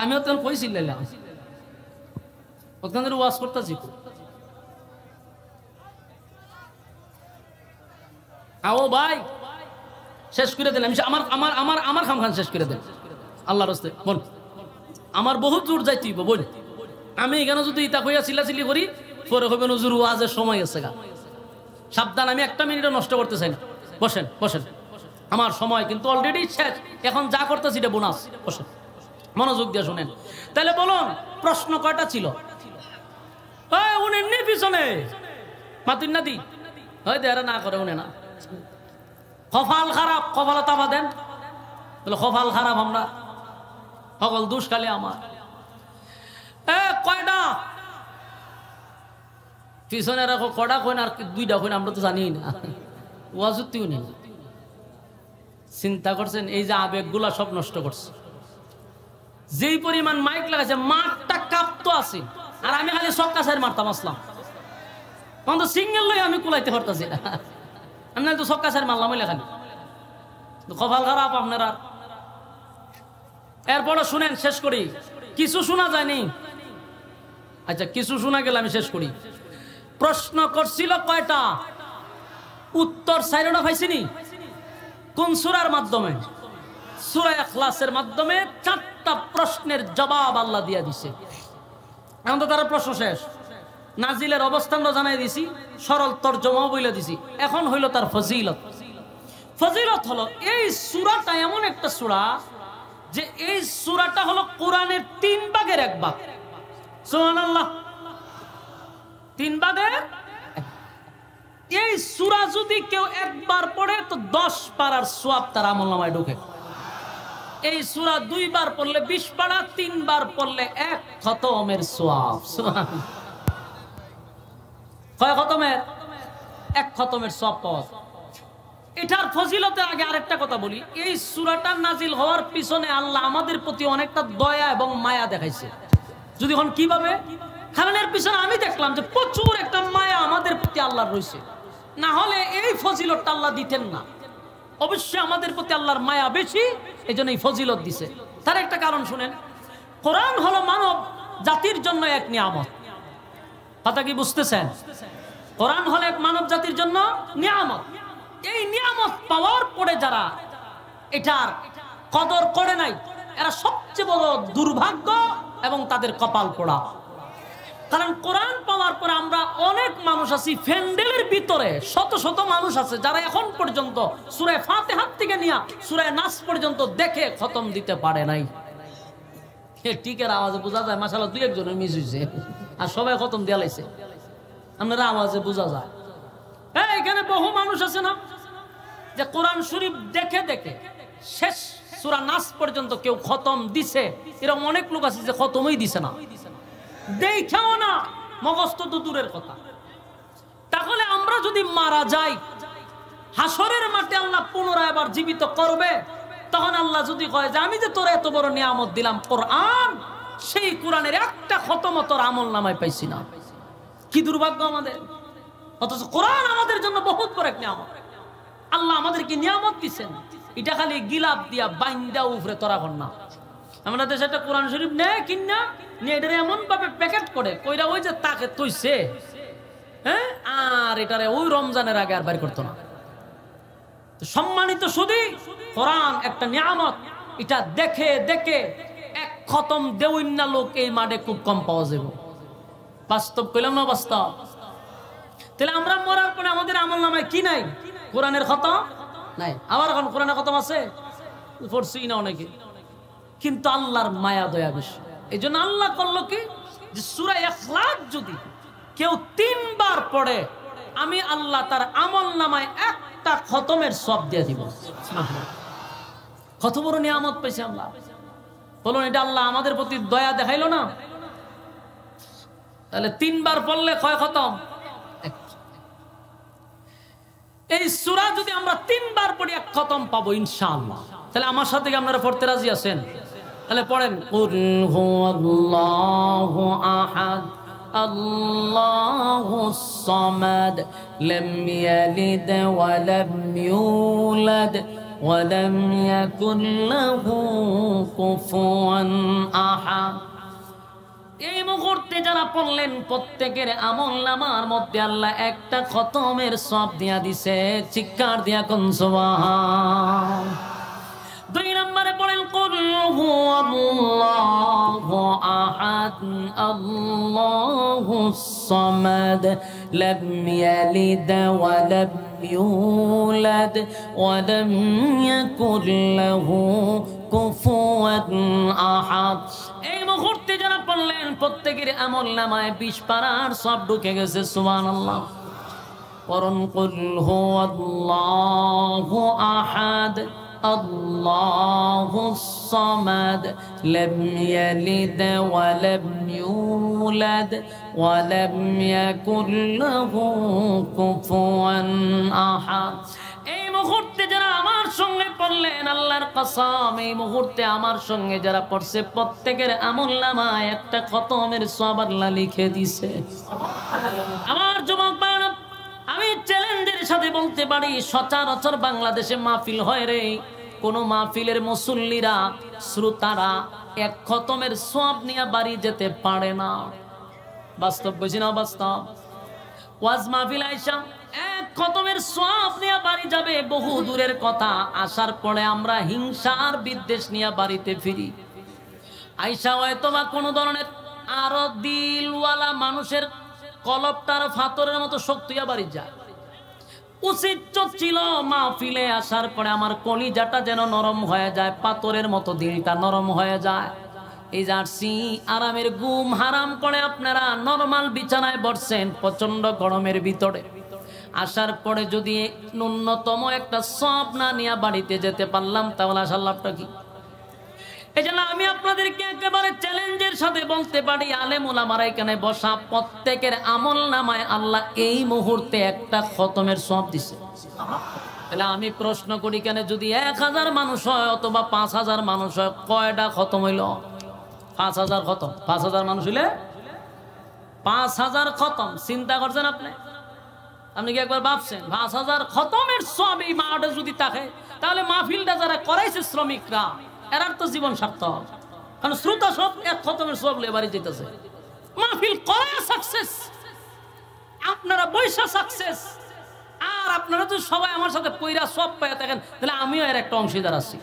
A: আমিও তখন কইছিলাম ওখানে ওয়াজ করতেছি, আও ভাই শেষ করে দিলাম, আমার আমার আমার আমার খামখান শেষ করে দেন আল্লাহর রাস্তে। বল আমার বহুত দূর যাইতে হইব, বল আমি এখানে যদি ইতা কইয়া চিল্লাচিল্লি করি পরে হইবেন হুজুর ওয়াজের সময় আছে গা। সাবধান, আমি 1টা মিনিটও নষ্ট করতে চাই না। বসেন বসেন, আমার সময় কিন্তু অলরেডি শেষ, এখন যা করতেছি এটা বোনাস। বসেন, মনোযোগ দিয়ে শুনেন। তাহলে বলুন প্রশ্ন কয়টা ছিল? উনি পিছনে মাতুন না দি হয়তো এরা না করে, উনি না। কপাল খারাপ, কপালে তাপা দেন, বলে কপাল খারাপ আমরা, সকল দোষ খালি আমার। কয়টা পিছনে রাখো, কটা কইন আর 2টা কইন, আমরা তো জানি না। ওয়াজুতিও নেই। চিন্তা করছেন এই যে আবেগগুলা সব নষ্ট করছে। যেই পরিমাণ মাইক লাগাছে মাঠটা কাঁপতো আছে, আর আমি খালি ছক্কা চার মারতাম আসলাম। তখন তো সিঙ্গেল লই আমি কুলাইতে পারতাছি না, আমি তো ছক্কা চার মারলাম ওই লেখানি। কপাল খারাপ আপনারা। এরপরে শুনেন, শেষ করি। কিছু শোনা যায়নি, আচ্ছা কিছু শোনা গেলে আমি শেষ করি। প্রশ্ন করছিল কয়টা, উত্তর 4টা পাইছিনি। কোন সূরার মাধ্যমে? সূরা ইখলাসের মাধ্যমে 4টা প্রশ্নের জবাব আল্লাহ দিয়া দিছে। এখন তো তার প্রশ্ন শেষ, নাজিলের অবস্থানটা জানাই দিছি, সরল তরজমাও বলে দিছি। এখন হইল তার ফজিলত। ফজিলত হলো এই সূরাটা এমন একটা সূরা যে এই সূরাটা হলো কোরআনের 3 ভাগের 1 ভাগ। সুবহানাল্লাহ, 3 ভাগের। এই সূরা যদি কেউ একবার পড়ে তো 10 পারার সওয়াব তার আমলনামায় ঢোকে। এই সূরা 2 বার পড়লে 20 পারা, 3 বার পড়লে 1 খতমের সওয়াব। সুবহানাল্লাহ, কয় খতমের? 1 খতমের সওয়াব পাওয়া যায়। এটার ফজিলতের আগে আরেকটা কথা বলি। এই সূরাটা নাজিল হওয়ার পিছনে আল্লাহ আমাদের প্রতি অনেকটা দয়া এবং মায়া দেখাইছে। যদি এখন কিভাবে? কারণ এর পিছনে আমি দেখলাম যে প্রচুর একটা মায়া আমাদের প্রতি আল্লাহর রয়েছে, না হলে এই ফজিলতটা আল্লাহ দিতেন না। অবশ্যই আমাদের প্রতি আল্লাহর মায়া বেশি, এই জন্য এই ফজিলত দিছে। তার একটা কারণ শুনেন, কোরআন হলো মানব জাতির জন্য এক নিয়ামত। কথা কি বুঝতেছেন? কোরআন হলো এক মানব জাতির জন্য নিয়ামত। এই নিয়ামত পাওয়ার পরে যারা এটার কদর করে নাই, এরা সবচেয়ে বড় দুর্ভাগ্য এবং তাদের কপাল পোড়া। কারণ কোরআন পাওয়ার পরে আমরা অনেক মানুষ আছি ফ্যান্ডেলের ভিতরে, শত শত মানুষ আছে যারা এখন পর্যন্ত সূরা ফাতিহা থেকে নিয়ে সূরা নাস পর্যন্ত দেখে খতম দিতে পারে নাই। টিকের আওয়াজে বোঝা যায় মাশাআল্লাহ 2-1 জনের মিস হইছে, আর সবাই খতম দিয়া লাইছে। আপনারা আওয়াজে বোঝা যায়। এখানে বহু মানুষ আছে না যে কোরআন শরীফ দেখে দেখে শেষ সূরা নাস পর্যন্ত কেউ খতম দিছে। এরকম অনেক লোক আছে যে খতমই দিছে না, দেখাও না, মগজ তো দূরের কথা। তাহলে আমরা যদি মারা যাই, হাসরের মাঠে আল্লাহ পুনরায় আবার জীবিত করবে, তখন আল্লাহ যদি কয় যে আমি যে তোর এত বড় নিয়ামত দিলাম কোরআন, সেই কোরআনের একটা খতম তোর আমল নামায় পাইছি না, কি দুর্ভাগ্য আমাদের। অথচ কোরআন আমাদের জন্য বহুত বড় এক নিয়ামত। আল্লাহ আমাদেরকে নিয়ামত দিচ্ছেন, এটা খালি গিলাপ দিয়া বাইন্দা উপরে তোরা কর না। আমরা দেশে একটা কোরআন শরীফ নেয় কিনা নিয়ে এটা এমন ভাবে প্যাকেট করে কইরা ওই যে তাকে তৈছে, হ্যাঁ, আর এটারে ওই রমজানের আগে আর বাইর করতো না। সম্মানিত শুধু কোরআন একটা নিয়ামত, এটা দেখে দেখে 1 খতম দেউইন্না লোক এই মাঠে খুব কম পাওয়া যাবে। বাস্তব কইলাম না বাস্তব? তাহলে আমরা মরার পরে আমাদের আমল নামায় কি নাই? কোরআনের খতম নাই। আবার এখন কোরআনের খতম আছে পড়ছি না অনেকে, কিন্তু আল্লাহর মায়া দয়া বেশি। এই জন্য আল্লাহ করলো কি, যে সূরা ইখলাস যদি কেউ 3 বার পড়ে, আমি আল্লাহ তার আমল নামায় 1টা খতমের সওয়াব দিয়ে দিব। কত বড় নিয়ামত পেয়েছে আল্লাহ। বলুন, এটা আল্লাহ আমাদের প্রতি দয়া দেখাইলো না? তাহলে 3 বার পড়লে কয় খতম? এই সূরা যদি আমরা 3 বার পড়ি 1 খতম পাবো ইনশাআল্লাহ। তাহলে আমার সাথে কি আপনারা পড়তে রাজি আছেন? তাহলে পড়েন, কুল হুয়াল্লাহু আহাদ আল্লাহুস সামাদ লাম ইয়ালিদ ওয়া লাম ইউলাদ ওয়া লাম ইয়াকুল লাহু কুফুয়ান আহাদ। এই মুহূর্তে যারা পড়লেন প্রত্যেকের আমলনামার মধ্যে আল্লাহ 1টা খতমের সওয়াব দিয়া দিছে। চিৎকার দিয়া কোন সুবহান। 2 নম্বরে পড়েন, কুল হুয়াল্লাহু আহাদ আল্লাহুস সামাদ লাম ইয়ালিদ ওয়া লাম ইউলাদ ওয়া লাম ইয়াকুল লাহু কুফুয়ান আহাদ। এই মুহূর্তে যারা পড়লেন প্রত্যেকের আমলনামায় 20 পারার সওয়াব ঢুকে গেছে। সুবহানাল্লাহ। পড়ুন, কুল হুয়াল্লাহু আহাদ আল্লাহুস সামাদ লাম ইয়ালিদ ওয়া লাম ইউলাদ ওয়া লাম ইয়াকুল লাহু কুফুয়ান আহাদ। মুহূর্তে যারা আমার সঙ্গে পড়লেন, আল্লাহর কসম এই মুহূর্তে আমার সঙ্গে যারা পড়ছে প্রত্যেকের আমলনামায় একটা খতমের সওয়াব আল্লাহ লিখে দিয়েছে। আমার যুবক ভাইরা, আমি চ্যালেঞ্জের সাথে বলতে পারি সচরাচর বাংলাদেশে মাহফিল হয় রে, কোন মাহফিলের মুসল্লিরা শ্রোতারা এক খতমের সওয়াব নিয়ে বাড়ি যেতে পারে না। বাস্তব বুঝি না? বাস্তব। ওয়াজ মাহফিল আইসা এক খতমের সওয়াব নিয়ে বাড়ি যাবে বহু দূরের কথা, আসার পরে আমরা হিংসার বিদ্বেষ নিয়ে বাড়িতে ফিরি। আইসা হয়তো বা কোনো ধরনের আরো দিলওয়ালা মানুষের কলবটার ফাতরের মতো শক্তি বাড়ি যায়। উচিত ছিল মাহফিলে আসার পরে আমার কলিজাটা যেন নরম হয়ে যায়, পাথরের মতো দিলটা নরম হয়ে যায়। এই জার্সি আরামের ঘুম হারাম করে আপনারা নরমাল বিছানায় বসছেন প্রচন্ড গরমের ভিতরে, আসার পরে যদি ন্যূনতম একটা সওয়াব না নিয়ে বাড়িতে যেতে পারলাম তাহলে আসার লাভটা কি? এই জন্য আমি আপনাদেরকে একেবারে চ্যালেঞ্জের সাথে বলতে পারি, আলেম ওলামারা এখানে বসা প্রত্যেকের আমল নামায় আল্লাহ এই মুহূর্তে একটা খতমের সওয়াব দিছে। তাহলে আমি প্রশ্ন করি, কেন যদি 1000 মানুষ হয় অথবা 5000 মানুষ হয়, কয়টা খতম হইল? 5000 খতম। 5000 মানুষ হইলে 5000 খতম। চিন্তা করছেন আপনি? আপনি কি একবার ভাবছেন 5000 খতমের সওয়াব এই মাঠে যদি থাকে, তাহলে মাহফিলটা যারা করাইছে শ্রমিকরা, এরার তো জীবন সার্থক। কারণ শ্রোতা সব এক খতমের সওয়াব নিয়ে বাড়ি যেতেছে। মাহফিল করায় সাকসেস, আপনারা বৈশা সাকসেস। আর আপনারা তো সবাই আমার সাথে পয়রা সব পাইয়া থাকেন, তাহলে আমিও এর একটা অংশীদার আছি।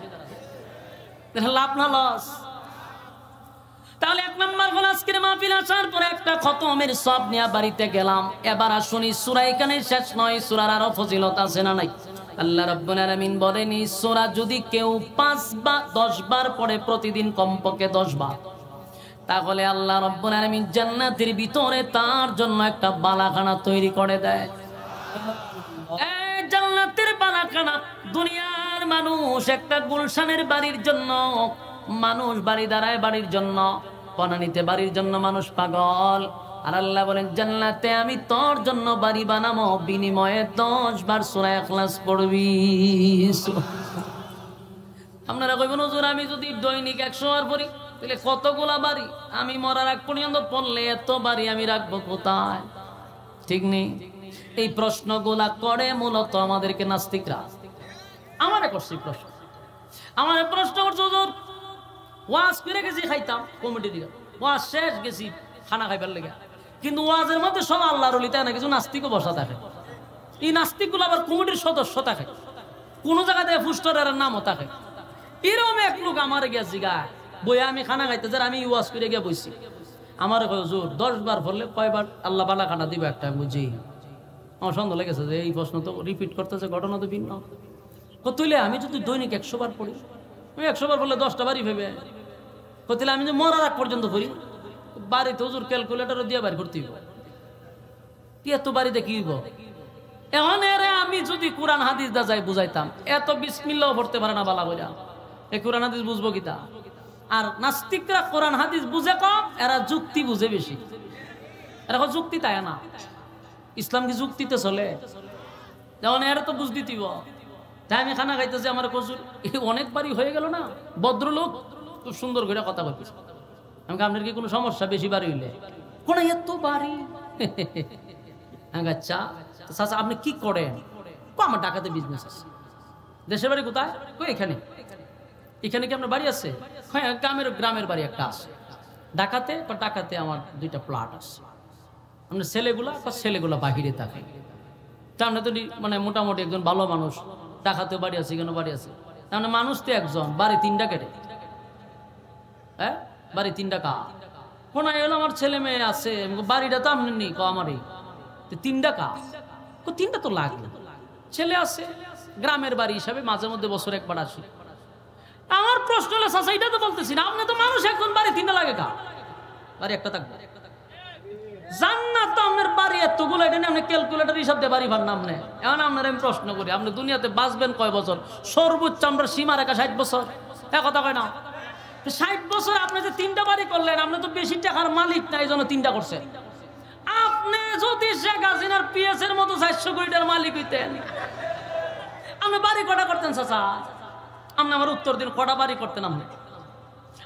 A: লাভ না লস? তাহলে 1 নম্বর হল আজকের মাহফিল আসার পরে একটা খতমের সওয়াব নিয়ে বাড়িতে গেলাম। এবার আসুনি, সূরা এখানে শেষ নয়, সূরার আরো ফজিলত আছে না নাই? আল্লাহ রাব্বুল আলামিন বলেন, এই সূরা যদি কেউ 5 বা 10 বার পড়ে, প্রতিদিন কমপক্ষে 10 বার, তাহলে আল্লাহ রাব্বুল আলামিন জান্নাতের ভিতরে তার জন্য একটা বালাখানা তৈরি করে দেয়। এই জান্নাতের বালাখানা, দুনিয়ার মানুষ একটা গুলশানের বাড়ির জন্য মানুষ বাড়ি দাঁড়ায়, বাড়ির জন্য বনানীতে বাড়ির জন্য মানুষ পাগল। আর আল্লাহ বলেন, জান্নাতে আমি তোর জন্য বাড়ি বানাবো, বিনিময়ে 10 বার সূরা ইখলাস পড়বি। আপনারা কইবেন, হুজুর আমি যদি দৈনিক 100 বার পড়ি তাহলে কতগুলা বাড়ি? আমি মরার আগ পর্যন্ত পড়লে এত বাড়ি আমি রাখবো কোথায়? ঠিক নেই? এই প্রশ্নগুলা করে মূলত আমাদেরকে নাস্তিকরা। আমারে করছি প্রশ্ন, আমারে প্রশ্ন করছে, হুজুর ওয়াজ করে গেছি খাইতাম কমিটি দিকে, ওয়াজ শেষ গেছি খানা খাইবার লেগে, কিন্তু ওয়াজের মধ্যে সব আল্লাহর ওলি, তাই না? কিছু নাস্তিকও বসা থাকে। এই নাস্তিকগুলো আবার কমিটির সদস্য থাকে, কোন জায়গাতে ফুস্টরের নামও থাকে। এরকম এক লোক আমার গেছি গায় বইয়া, আমি খানা খাইতে যার আমি ওয়াজ করে গিয়ে বইছি। আমার হুজুর 10 বার পড়লে কয়বার আল্লাহ বালা খানা দিবে? একটা বুঝি। আমার সন্দেহ লেগেছে যে এই প্রশ্ন তো রিপিট করতেছে, ঘটনা তো ভিন্ন। কতইলে আমি যদি দৈনিক 100 বার পড়ি, আমি 100 বার পড়লে 10টা বাড়ি ভেবে, কতইলে আমি যে মরার আগ পর্যন্ত পড়ি, বাড়িতে হুজুর ক্যালকুলেটারও দিয়ে বাড়ি করতে হইব। কি এত বাড়িতে কি হইব? এখন এরে আমি যদি কোরআন হাদিস দা যাই বুঝাইতাম, এত বিসমিল্লাহ পড়তে পারে না বালা বইরা, এই কোরআন হাদিস বুঝবো কিতা? আর নাস্তিকরা কোরআন হাদিস বুঝে কম, এরা যুক্তি বুঝে বেশি। এরা যুক্তি তাই না, ইসলাম কি যুক্তিতে চলে? যেমন এরা তো বুঝ দিতিব, তাই আমি খানা খাইতেছি, আমার কচুর অনেকবারই হয়ে গেল না, ভদ্রলোক খুব সুন্দর করে কথা বলতেছে। আমি আপনার কি কোনো সমস্যা বেশি বাড়ি হইলে? কোন এত বাড়ি? আচ্ছা চাচা আপনি কি করেন? আমার ঢাকাতে বিজনেস আছে। দেশের বাড়ি কোথায়? এখানে। এখানে কি আপনার বাড়ি আছে? হ্যাঁ, গ্রামের বাড়ি একটা আছে ঢাকাতে। ঢাকাতে আমার 2টা প্লট আছে। আপনার ছেলেগুলা বাহিরে থাকে। তা আমরা তো মানে মোটামুটি একজন ভালো মানুষ, ঢাকাতেও বাড়ি আছে, এখানে বাড়ি আছে। তাহলে মানুষ তো একজন, বাড়ি 3টা কেটে। হ্যাঁ, বাড়ি 3টা কা কোন এলো? আমার ছেলে মেয়ে আছে, বাড়িটা তো আপনি নেই, আমারই 3টা কা। 3টা তো লাগবে, ছেলে আছে, গ্রামের বাড়ি হিসাবে মাঝে মধ্যে বছর একবার আসি। আমার প্রশ্ন হলো, চাচা এটা তো বলতেছি না, আপনি তো মানুষ একজন, বাড়ি 3টা লাগে কা? বাড়ি একটা থাকবে। জান্নাত তো আপনার বাড়ি এতগুলো, এটা নিয়ে আপনি ক্যালকুলেটর হিসাব দিয়ে বাড়ি ভার নাম নেই। এখন আপনার আমি প্রশ্ন করি, আপনি দুনিয়াতে বাঁচবেন কয় বছর? সর্বোচ্চ আমরা সীমা রেখা 60 বছর। এক কথা কয় না? 60 বছর আপনি যে 3টা বাড়ি করলেন, আপনি তো বেশি টাকার মালিক না, এই জন্য 3টা করছেন। আপনি যদি শেখ হাসিনার পিএস এর মতো 400 কোটি টাকার মালিক হইতেন, আপনি বাড়ি কটা করতেন চাচা? আপনি আমার উত্তর দিন, কটা বাড়ি করতেন আপনি?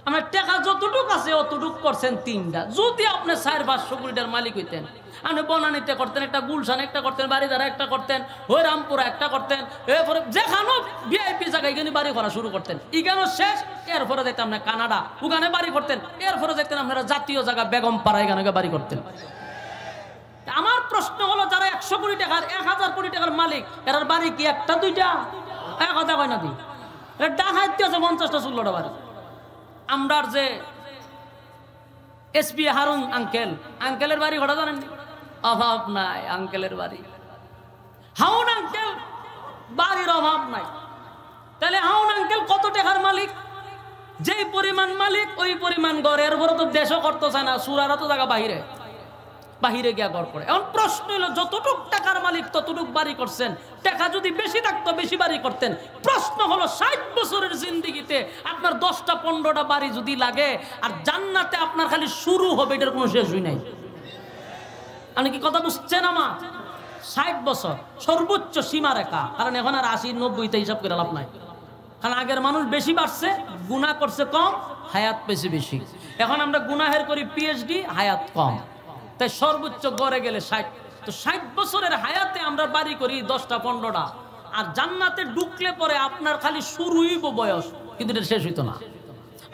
A: আপনার টাকা যতটুক আছে অতটুক করছেন 3টা। যদি আপনি 400-500 কোটিটার মালিক হইতেন, আপনি বনানীতে করতেন একটা, গুলশান একটা করতেন, বাড়িধারা একটা করতেন, হরিরামপুরা একটা করতেন, এরপরে যেখানে ভিআইপি জায়গায় এখানে বাড়ি করা শুরু করতেন। এখানে শেষ, এরপরে যেতেন আপনি কানাডা, ওখানে বাড়ি করতেন, এরপরে যেতেন আপনারা জাতীয় জায়গা বেগমপাড়া, এখানে বাড়ি করতেন। আমার প্রশ্ন হলো, যারা 100 কোটি টাকার 1000 কোটি টাকার মালিক, এরার বাড়ি কি একটা দুইটা? এক কথা কয় না দি, এটা ডাকাইতে আছে 50টা 16টা বাড়ি। আমরার যে এসপি হারুন আঙ্কেলের বাড়ি কটা জানেন? অভাব নাই আঙ্কেলের বাড়ি। হাউন আঙ্কেল বাড়ির অভাব নাই। তাহলে হাউন আঙ্কেল কত টাকার মালিক? যেই পরিমাণ মালিক ওই পরিমাণ গড়। এর উপরে তো দেশও করতে চায় না, সুরারা তো জায়গা বাহিরে গিয়া গড় করে। এখন প্রশ্ন হলো, যতটুক টাকার মালিক ততটুক বাড়ি করছেন, টাকা যদি বেশি থাকতো বেশি বাড়ি করতেন। প্রশ্ন হলো, 60 বছরের জিন্দেগিতে আপনার 10টা 15টা বাড়ি যদি লাগে, আর জান্নাতে আপনার খালি শুরু হবে, এটার কোনো শেষ হয় নাই। আপনি কি কথা বুঝছেন আমার? 60 বছর সর্বোচ্চ সীমা রেখা। কারণ এখন আর 80-90তে হিসাব করে লাভ নাই। কারণ আগের মানুষ বেশি বাড়ছে, গুনাহ করছে কম, হায়াত বেশি। এখন আমরা গুনাহের করি পিএইচডি, হায়াত কম। তাই সর্বোচ্চ গড়ে গেলে 60। তো 60 বছরের হায়াতে আমরা বাড়ি করি 10টা 15টা, আর জান্নাতে ঢুকলে পরে আপনার খালি শুরুই বয়স, কিন্তু এটা শেষ হইতো না।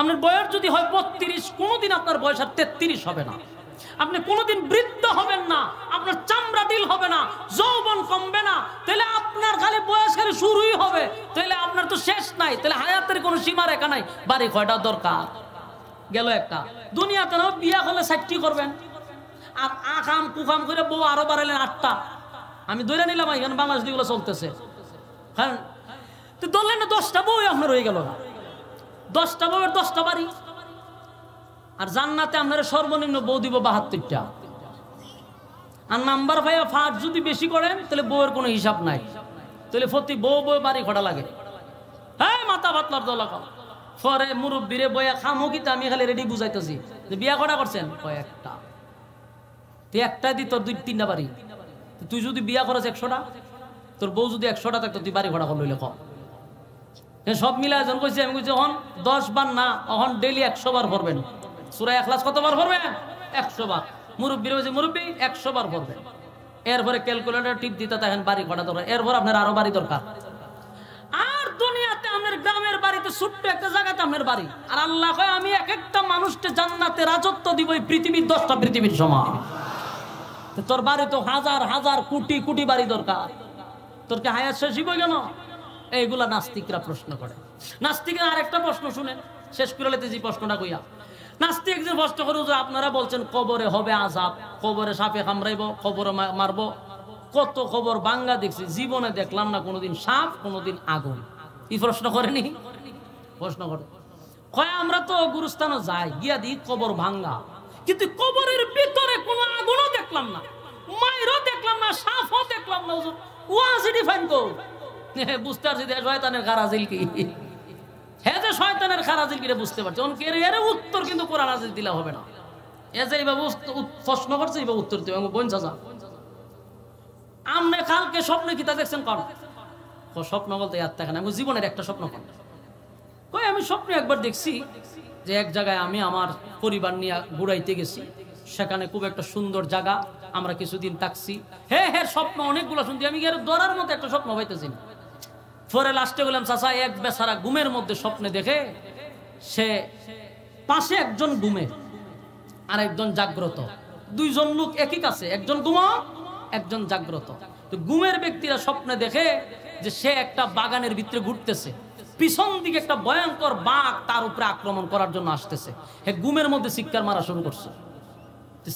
A: আপনার বয়স যদি হয় 32, কোনোদিন আপনার বয়স আর 33 হবে না। আপনি কোনোদিন বৃদ্ধ হবেন না, আপনার চামড়া ডিল হবে না, যৌবন কমবে না। তাহলে আপনার খালি বয়স খালি শুরুই হবে, তাহলে আপনার তো শেষ নাই। তাহলে হায়াতের কোনো সীমা রেখা নাই। বাড়ি কয়টা দরকার? গেল একটা। দুনিয়াতে না বিয়া হলে 60টি করবেন, আর আকাম কুকাম করে বউ আরো বাড়াইলেন 8টা। আমি ধরে নিলাম এখানে বাংলাদেশ যেগুলো চলতেছে, হ্যাঁ, তো ধরলেন না 10টা বউ আপনার হয়ে গেল। 10টা বউয়ের 10টা বাড়ি। আর জান্নাতে আপনারা সর্বনিম্ন বউ দিব 72টা। আর নাম্বার ভাইয়া ফাঁস যদি বেশি করেন, তাহলে বউয়ের কোনো হিসাব নাই। তাহলে প্রতি বউ বাড়ি খটা লাগে। হ্যাঁ, মাথা পাতলার দলা কম। পরে মুরব্বীরে বইয়া খামুকিতে আমি খালি রেডি বুঝাইতেছি যে বিয়া কটা করছেন? কয়েকটা। তুই একটা দি তোর 2-3টা বাড়ি। তুই যদি বিয়া করেছ 100টা, তোর বউ যদি 100টা থাকতো, তুই বাড়ি ঘোড়া করলো লেখ। সব মিলে যখন কইছি, আমি কইছি এখন 10 বার না, এখন ডেইলি 100 বার ভরবেন। সূরা ইখলাস কতবার ভরবেন? 100 বার। মুরব্বীর বলছে, মুরব্বী 100 বার ভরবেন। এরপরে ক্যালকুলেটর টিপ দিতে থাকেন, বাড়ি ঘোড়া দরকার। এরপর আপনার আরো বাড়ি দরকার। আর দুনিয়াতে আপনার গ্রামের বাড়িতে ছোট্ট একটা জায়গাতে আপনার বাড়ি। আর আল্লাহ কয়, আমি এক একটা মানুষকে জান্নাতে রাজত্ব দিব এই পৃথিবীর 10টা পৃথিবীর সমান। তোর বাড়ি তো হাজার হাজার কোটি কোটি বাড়ি দরকার, তোর কি হায়াত শেষ হইব কেন? এইগুলা নাস্তিকরা প্রশ্ন করে। নাস্তিকের আরেকটা প্রশ্ন শুনেন, শেষ করে লেতে যে প্রশ্নটা কইয়া। নাস্তিক যে প্রশ্ন করে, যে আপনারা বলছেন কবরে হবে আযাব, কবরে সাপে কামড়াইব, কবরে মারবো। কত কবর ভাঙ্গা দেখছি, জীবনে দেখলাম না কোনোদিন সাপ, কোনোদিন আগুন। এই প্রশ্ন করেনি? প্রশ্ন করে। কয় আমরা তো গুরুস্থানে যাই, গিয়া দিই কবর ভাঙ্গা, কিন্তু কবরের ভিতরে কোনো আগুনও দেখলাম না, মাইরও দেখলাম না, সাপও দেখলাম না। ওয়াজি ডিফাইন কর। বুঝতে পারছি যে শয়তানের খারাজিল কি। হ্যাঁ, যে শয়তানের খারাজিল কি বুঝতে পারছি। এর উত্তর কিন্তু কোরআন হাদিস দিলে হবে না। এ যে এইভাবে প্রশ্ন করছে, এইভাবে উত্তর দিবে। বোন চাচা, আমনে কালকে স্বপ্নে কি তা দেখছেন? কোন স্বপ্ন বলতে ইয়াদ থাকে না। আমি জীবনের একটা স্বপ্ন কোন কই, আমি স্বপ্নে একবার দেখছি যে এক জায়গায় আমি আমার পরিবার নিয়ে ঘুরাইতে গেছি। সেখানে খুব একটা সুন্দর জায়গা, আমরা কিছুদিন থাকছি। হ্যাঁ, স্বপ্ন অনেকগুলো শুনছি। আমি এর ধরার মতো একটা স্বপ্ন পাইতেছি না। পরে লাস্টে বললাম, চাচা, এক বেচারা ঘুমের মধ্যে স্বপ্নে দেখে সে পাশে একজন ঘুমে আর একজন জাগ্রত, দুইজন লোক একই কাছে, একজন ঘুমা একজন জাগ্রত। তো ঘুমের ব্যক্তিরা স্বপ্নে দেখে যে সে একটা বাগানের ভিতরে ঘুরতেছে, পিছন দিকে একটা ভয়ঙ্কর বাঘ তার উপরে আক্রমণ করার জন্য আসতেছে। হে ঘুমের মধ্যে চিৎকার মারা শুরু করছে।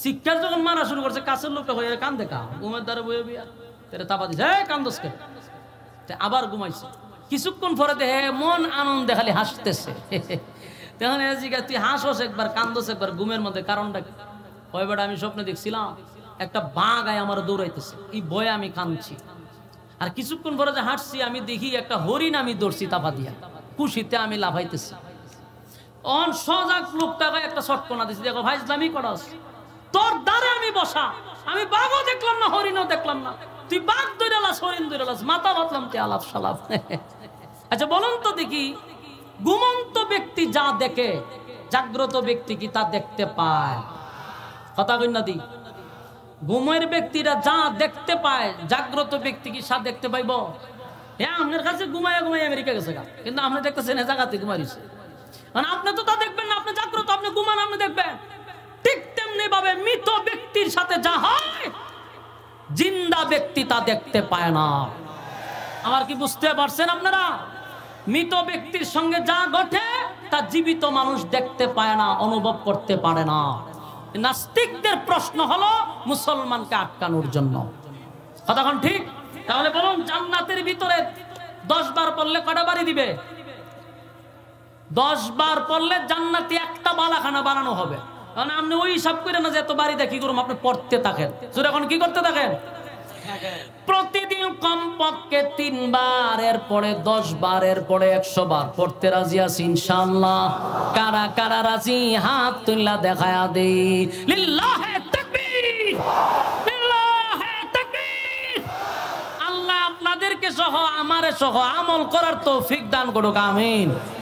A: চিৎকার যখন মারা শুরু করছে, কাছের লোকটা হয়ে কান দেখা ঘুমের দ্বারা বয়ে বিয়া তেরে তাপা দিছে, হ্যাঁ কান্দোসকে। আবার ঘুমাইছে। কিছুক্ষণ পরে দেখে মন আনন্দে খালি হাসতেছে। তখন তুই হাসোস একবার, কান্দোস একবার, ঘুমের মধ্যে কারণটা কি? কয় বেটা, আমি স্বপ্নে দেখছিলাম একটা বাঘ আয় আমার দৌড়াইতেছে, এই ভয়ে আমি কাঁদছি। আর কিছুক্ষণ পরে যে হাঁটছি, আমি দেখি একটা হরিণ আমি দৌড়ছি তাপা দিয়া, খুশিতে আমি লাফাইতেছি। অন সজাগ লোকটাকে একটা শটকনা দিছি, দেখো ভাই ইসলামী করাস, তোর দ্বারে আমি বসা, আমি বাঘও দেখলাম না, হরিণও দেখলাম না, তুই বাঘ ধরে লাস, হরিণ ধরে লাস, মাথা বাতলাম তে আলাপ সালাপ। আচ্ছা বলুন তো দেখি, ঘুমন্ত ব্যক্তি যা দেখে জাগ্রত ব্যক্তি কি তা দেখতে পায়? কথা কই না দি? ঘুমের ব্যক্তিরা যা দেখতে পায় জাগ্রত ব্যক্তি কি সা দেখতে পাইব? হ্যাঁ, আপনার কাছে ঘুমায় ঘুমায় আমেরিকা গেছে গা, কিন্তু আপনি দেখতেছেন এ জায়গাতে ঘুমাইছে। মানে আপনি তো তা দেখবেন না, আপনি জাগ্রত, আপনি ঘুমান, আপনি দেখবেন। ঠিক তেমনি ভাবে মৃত ব্যক্তির সাথে যা হয় জিন্দা ব্যক্তি তা দেখতে পায় না। আমার কি বুঝতে পারছেন আপনারা? মৃত ব্যক্তির সঙ্গে যা ঘটে তা জীবিত মানুষ দেখতে পায় না, অনুভব করতে পারে না। নাস্তিকদের প্রশ্ন হলো মুসলমানকে আটকানোর জন্য। কতক্ষণ ঠিক? তাহলে বলুন, জান্নাতের ভিতরে 10 বার পড়লে কটা বাড়ি দিবে? 10 বার পড়লে জান্নাতি একটা বালাখানা বানানো হবে। কারণ আপনি ওই হিসাব করে না যে এত বাড়ি দেখি করুন, আপনি পড়তে থাকেন। এখন কি করতে থাকেন? প্রতিদিন কমপক্ষে 3 বার, এরপরে 10 বার, এরপরে 100 বার পড়তে রাজি আছি ইনশাআল্লাহ। কারা কারা রাজি হাত তুললা দেখায়া দেই। লিল্লাহে তাকবীর, লিল্লাহে তাকবীর। আল্লাহ আপনাদেরকে সহ আমারে সহ আমল করার তৌফিক দান করুক, আমিন।